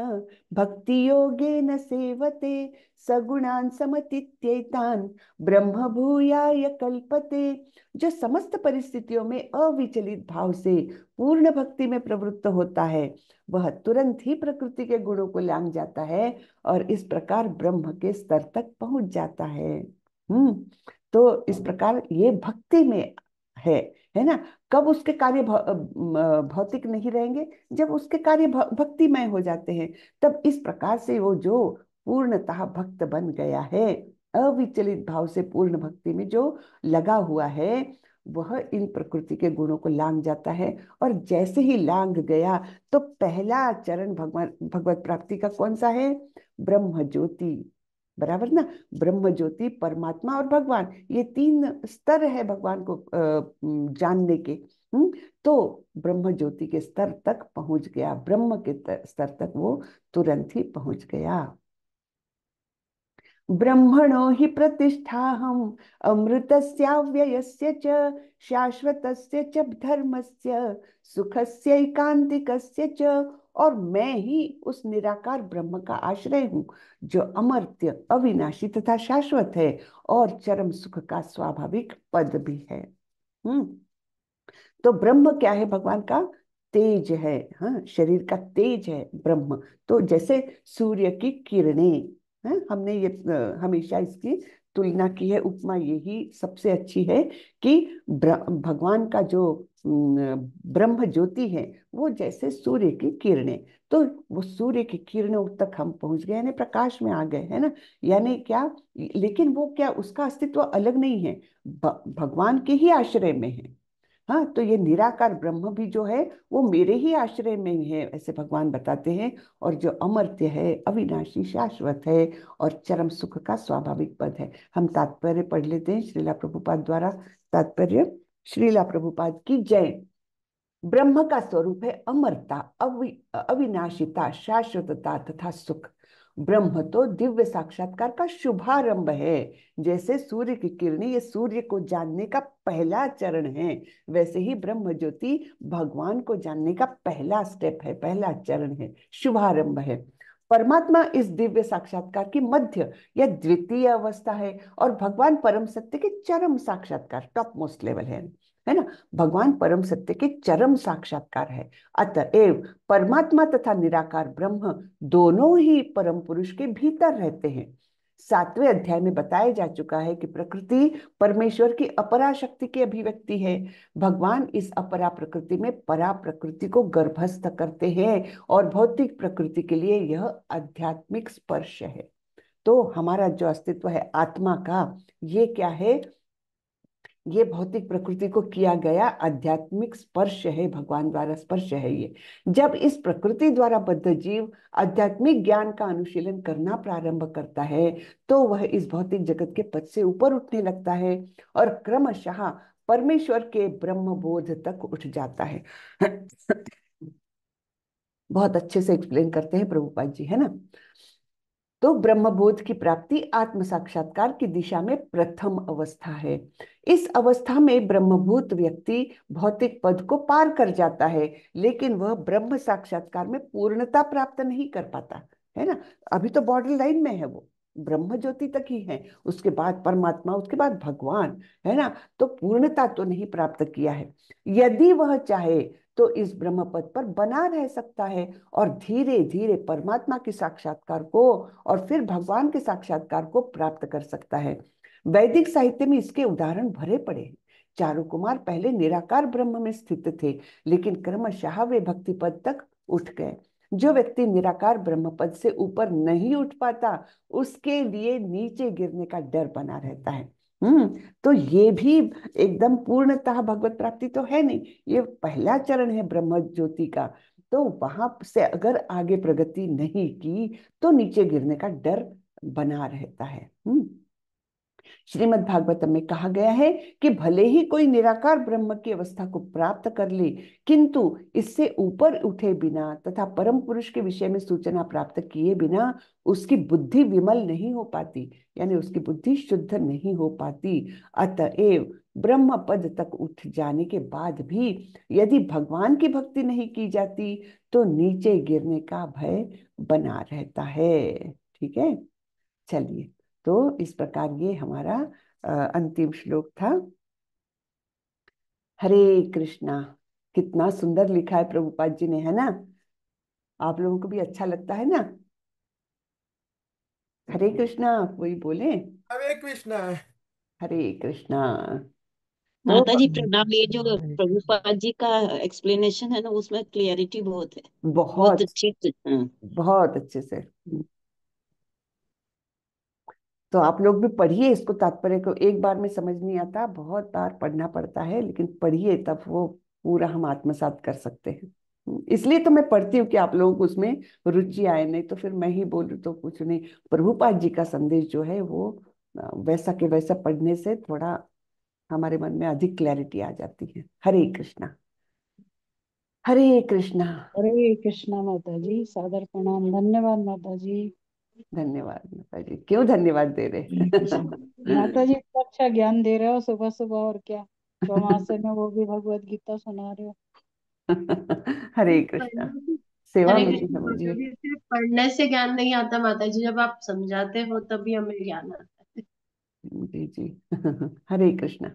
भक्ति योगेन सेवते सगुणान समतीत्येतान ब्रह्म भूयाय कल्पते। जो समस्त परिस्थितियों में अविचलित भाव से पूर्ण भक्ति में प्रवृत्त होता है, वह तुरंत ही प्रकृति के गुणों को लांघ जाता है और इस प्रकार ब्रह्म के स्तर तक पहुंच जाता है। तो इस प्रकार ये भक्ति में है है ना। कब उसके कार्य भौतिक नहीं रहेंगे? जब उसके कार्य भक्तिमय हो जाते हैं। तब इस प्रकार से वो जो पूर्णतः भक्त बन गया है, अविचलित भाव से पूर्ण भक्ति में जो लगा हुआ है, वह इन प्रकृति के गुणों को लांघ जाता है। और जैसे ही लांघ गया तो पहला चरण भगवान भगवत प्राप्ति का कौन सा है? ब्रह्म ज्योति। बराबर ना। ब्रह्म ज्योति, परमात्मा और भगवान, ये तीन स्तर है भगवान को जानने के। तो ब्रह्म ज्योति के स्तर तक पहुंच गया, ब्रह्म के स्तर तक वो तुरंत ही पहुंच गया। ब्रह्मणो हि प्रतिष्ठाहम् अमृतस्याव्ययस्य च शाश्वतस्य च धर्मस्य सुखस्यैकान्तिकस्य च। और मैं ही उस निराकार ब्रह्म का आश्रय हूँ, जो अमर्त्य, अविनाशी तथा शाश्वत है, और चरम सुख का स्वाभाविक पद भी है। हम्म तो ब्रह्म क्या है? भगवान का तेज है। हाँ, शरीर का तेज है ब्रह्म। तो जैसे सूर्य की किरणें, हैं, हमने ये हमेशा इसकी तुलना की है, उपमा यही सबसे अच्छी है कि भगवान का जो ब्रह्म ज्योति है वो जैसे सूर्य की किरणें। तो वो सूर्य की किरणों तक हम पहुंच गए, यानी प्रकाश में आ गए, है ना। यानी क्या? लेकिन वो क्या, उसका अस्तित्व अलग नहीं है, भगवान के ही आश्रय में है। हाँ, तो ये निराकार ब्रह्म भी जो है वो मेरे ही आश्रय में ही है, ऐसे भगवान बताते हैं। और जो अमर्त्य है, अविनाशी, शाश्वत है, और चरम सुख का स्वाभाविक पद है। हम तात्पर्य पढ़ लेते हैं श्रीला प्रभुपाद द्वारा। तात्पर्य। श्रीला प्रभुपाद की जय। ब्रह्म का स्वरूप है अमरता, अविनाशिता, शाश्वतता तथा सुख। ब्रह्म तो दिव्य साक्षात्कार का शुभारंभ है। जैसे सूर्य की किरणें ये सूर्य को जानने का पहला चरण है, वैसे ही ब्रह्म ज्योति भगवान को जानने का पहला स्टेप है, पहला चरण है, शुभारंभ है। परमात्मा इस दिव्य साक्षात्कार की मध्य या द्वितीय अवस्था है, और भगवान परम सत्य के चरम साक्षात्कार, टॉप मोस्ट लेवल है ना। भगवान परम सत्य के चरम साक्षात्कार है। अतएव परमात्मा तथा निराकार ब्रह्म दोनों ही परम पुरुष के भीतर रहते हैं। 7वें अध्याय में बताया जा चुका है कि प्रकृति परमेश्वर की अपरा शक्ति की अभिव्यक्ति है। भगवान इस अपरा प्रकृति में परा प्रकृति को गर्भस्थ करते हैं, और भौतिक प्रकृति के लिए यह आध्यात्मिक स्पर्श है। तो हमारा जो अस्तित्व है आत्मा का, ये क्या है? ये भौतिक प्रकृति को किया गया आध्यात्मिक स्पर्श है, भगवान द्वारा स्पर्श है ये। जब इस प्रकृति द्वारा बद्ध जीव आध्यात्मिक ज्ञान का अनुशीलन करना प्रारंभ करता है, तो वह इस भौतिक जगत के पद से ऊपर उठने लगता है और क्रमशः परमेश्वर के ब्रह्म बोध तक उठ जाता है। बहुत अच्छे से एक्सप्लेन करते हैं प्रभुपाद जी, है ना। तो ब्रह्मबोध की प्राप्ति आत्म साक्षात्कार की दिशा में प्रथम अवस्था है। इस अवस्था में ब्रह्मभूत व्यक्ति भौतिक पद को पार कर जाता है, लेकिन वह ब्रह्म साक्षात्कार में पूर्णता प्राप्त नहीं कर पाता, है ना। अभी तो बॉर्डर लाइन में है वो, ब्रह्म ज्योति तक ही है, उसके बाद परमात्मा, उसके बाद भगवान, है ना। तो पूर्णता तो नहीं प्राप्त किया है। यदि वह चाहे तो इस ब्रह्म पद पर बना रह सकता है और धीरे धीरे परमात्मा के साक्षात्कार को और फिर भगवान के साक्षात्कार को प्राप्त कर सकता है। वैदिक साहित्य में इसके उदाहरण भरे पड़े हैं। चारु कुमार पहले निराकार ब्रह्म में स्थित थे, लेकिन क्रमशः वे भक्ति पद तक उठ गए। जो व्यक्ति निराकार ब्रह्म पद से ऊपर नहीं उठ पाता, उसके लिए नीचे गिरने का डर बना रहता है। तो ये भी एकदम पूर्णतः भगवत प्राप्ति तो है नहीं, ये पहला चरण है ब्रह्म ज्योति का। तो वहां से अगर आगे प्रगति नहीं की तो नीचे गिरने का डर बना रहता है। श्रीमद् भागवतम में कहा गया है कि भले ही कोई निराकार ब्रह्म की अवस्था को प्राप्त कर ले, किंतु इससे ऊपर उठे बिना तथा परम पुरुष के विषय में सूचना प्राप्त किए बिना उसकी बुद्धि विमल नहीं हो पाती, यानी उसकी बुद्धि शुद्ध नहीं हो पाती। अतएव ब्रह्म पद तक उठ जाने के बाद भी यदि भगवान की भक्ति नहीं की जाती तो नीचे गिरने का भय बना रहता है। ठीक है, चलिए। तो इस प्रकार ये हमारा अंतिम श्लोक था। हरे कृष्णा। कितना सुंदर लिखा है प्रभुपाद जी ने, है ना। आप लोगों को भी अच्छा लगता है ना। हरे कृष्णा, कोई बोले। हरे कृष्णा। हरे कृष्णा। तो माता जी प्रणाम। ये जो प्रभुपाद जी का एक्सप्लेनेशन है ना, उसमें क्लियरिटी बहुत है। बहुत बहुत अच्छे से। हाँ। बहुत अच्छे से। तो आप लोग भी पढ़िए इसको, तात्पर्य को। एक बार में समझ नहीं आता, बहुत बार पढ़ना पड़ता है, लेकिन पढ़िए तब वो पूरा हम आत्मसात कर सकते हैं। इसलिए तो मैं पढ़ती हूँ कि आप लोगों को उसमें रुचि आए, नहीं तो फिर मैं ही बोलूँ तो कुछ नहीं। प्रभुपाद जी का संदेश जो है वो वैसा के वैसा पढ़ने से थोड़ा हमारे मन में अधिक क्लैरिटी आ जाती है। हरे कृष्णा। हरे कृष्णा। हरे कृष्णा माता जी, सादर प्रणाम, धन्यवाद माता जी। धन्यवाद माता जी। क्यों धन्यवाद दे हरे रहे। कृष्णा माता जी, इतना अच्छा ज्ञान दे रहे हो सुबह सुबह, और क्या। चौमासे में वो भी भगवत गीता सुना रहे हो। हरे सिर्फ कृष्णा। पढ़ने से सेवा हरे में ही कृष्ण माता समझिए। जी, सिर्फ पढ़ने से ज्ञान नहीं आता माता जी, जब आप समझाते हो तभी हमें ज्ञान आता है। जी जी। हरे कृष्णा।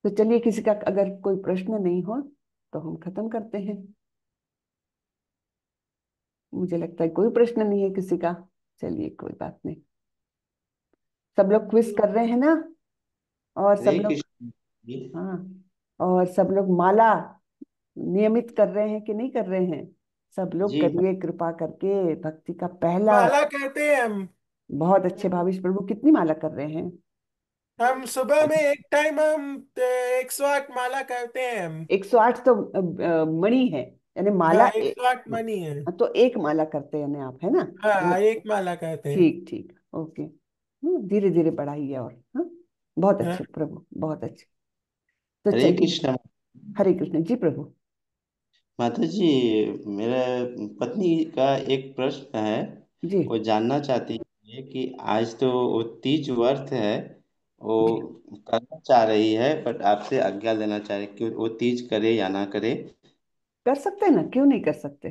तो चलिए, किसी का अगर कोई प्रश्न नहीं हो तो हम खत्म करते हैं। मुझे लगता है कोई प्रश्न नहीं है किसी का। चलिए, कोई बात नहीं। सब लोग क्विज कर रहे हैं ना। और सब हरे लोग, कृष्ण जी। हाँ, और सब लोग माला नियमित कर रहे हैं कि नहीं कर रहे हैं। सब लोग जी करिए कृपा करके भक्ति का पहला। माला करते हैं हम। बहुत अच्छे भाविश प्रभु, कितनी माला कर रहे हैं। हम सुबह में एक टाइम हम 108 माला करते हैं हम। 108 तो मणि है, यानी माला हाँ, 108 मनी है। तो एक माला करते हैं यानी आप, है ना। हाँ, बहुत एक माला करते हैं। ठीक ठीक, ओके। धीरे धीरे बढ़ाइए और, हाँ। बहुत हाँ। अच्छे प्रभु, बहुत अच्छे। तो हरे चलिए। कृष्ण। हरे कृष्ण जी प्रभु। माता जी, मेरा पत्नी का एक प्रश्न है। जी वो जानना चाहती है कि आज तो वो तीज व्रत है, वो जी, करना चाह रही है, बट आपसे आज्ञा लेना चाह रही है कि वो तीज करे या ना करे। कर सकते हैं ना, क्यों नहीं कर सकते।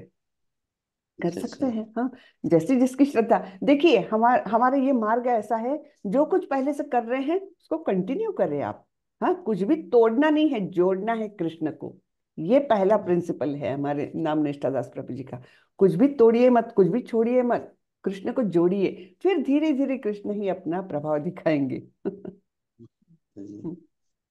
कर अच्छा सकते अच्छा। हैं, हाँ। जैसी जिसकी श्रद्धा। देखिए, हमारा ये मार्ग ऐसा है, जो कुछ पहले से कर रहे हैं उसको कंटिन्यू करें आप। हाँ, कुछ भी तोड़ना नहीं है, जोड़ना है कृष्ण को। ये पहला प्रिंसिपल है हमारे नाम निष्ठादास प्रभु जी का। कुछ भी तोड़िए मत, कुछ भी छोड़िए मत, कृष्ण को जोड़िए, फिर धीरे धीरे कृष्ण ही अपना प्रभाव दिखाएंगे। जी।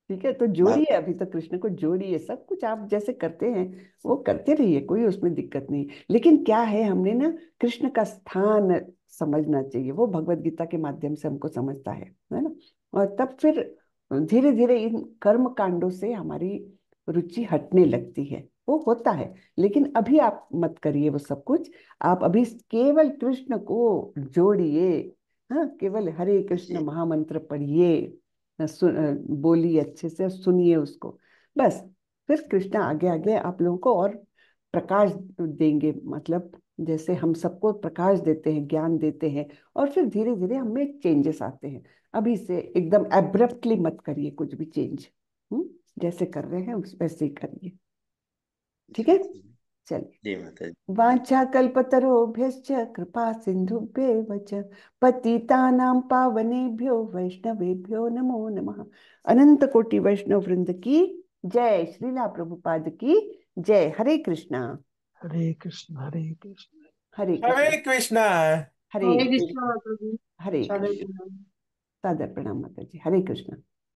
ठीक है, तो जोड़िए, अभी तो कृष्ण को जोड़िए, सब कुछ आप जैसे करते हैं वो करते रहिए, कोई उसमें दिक्कत नहीं। लेकिन क्या है, हमने ना कृष्ण का स्थान समझना चाहिए, वो भगवत गीता के माध्यम से हमको समझता है ना। और तब फिर धीरे धीरे इन कर्म कांडों से हमारी रुचि हटने लगती है, वो होता है। लेकिन अभी आप मत करिए वो सब कुछ। आप अभी केवल कृष्ण को जोड़िए। हाँ, केवल हरे कृष्ण जी महामंत्र पढ़िए, बोलिए अच्छे से, सुनिए उसको, बस। फिर कृष्णा आगे आगे आप लोगों को और प्रकाश देंगे, मतलब जैसे हम सबको प्रकाश देते हैं, ज्ञान देते हैं, और फिर धीरे धीरे हमें चेंजेस आते हैं। अभी से एकदम एब्रप्टली मत करिए कुछ भी चेंज। जैसे कर रहे हैं उस वैसे ही करिए। ठीक है, चलिए। जी माता जी। वाञ्छाकल्पतरुभ्यश्च कृपा सिन्धुभ्येव च पतितानां पावनेभ्यो वैष्णवेभ्यो नमो नमः। अनंत कोटि वैष्णव वृंद की जय, श्रीला प्रभुपाद की जय। हरे कृष्णा। हरे कृष्ण हरे कृष्ण। हरे हरे कृष्णा। कृष्णा। हरे हरे कृष्णा। कृष्णा माता जी। हरे हरे कृष्णा। कृष्णा। सादर प्रणाम माता जी। हरे कृष्णा।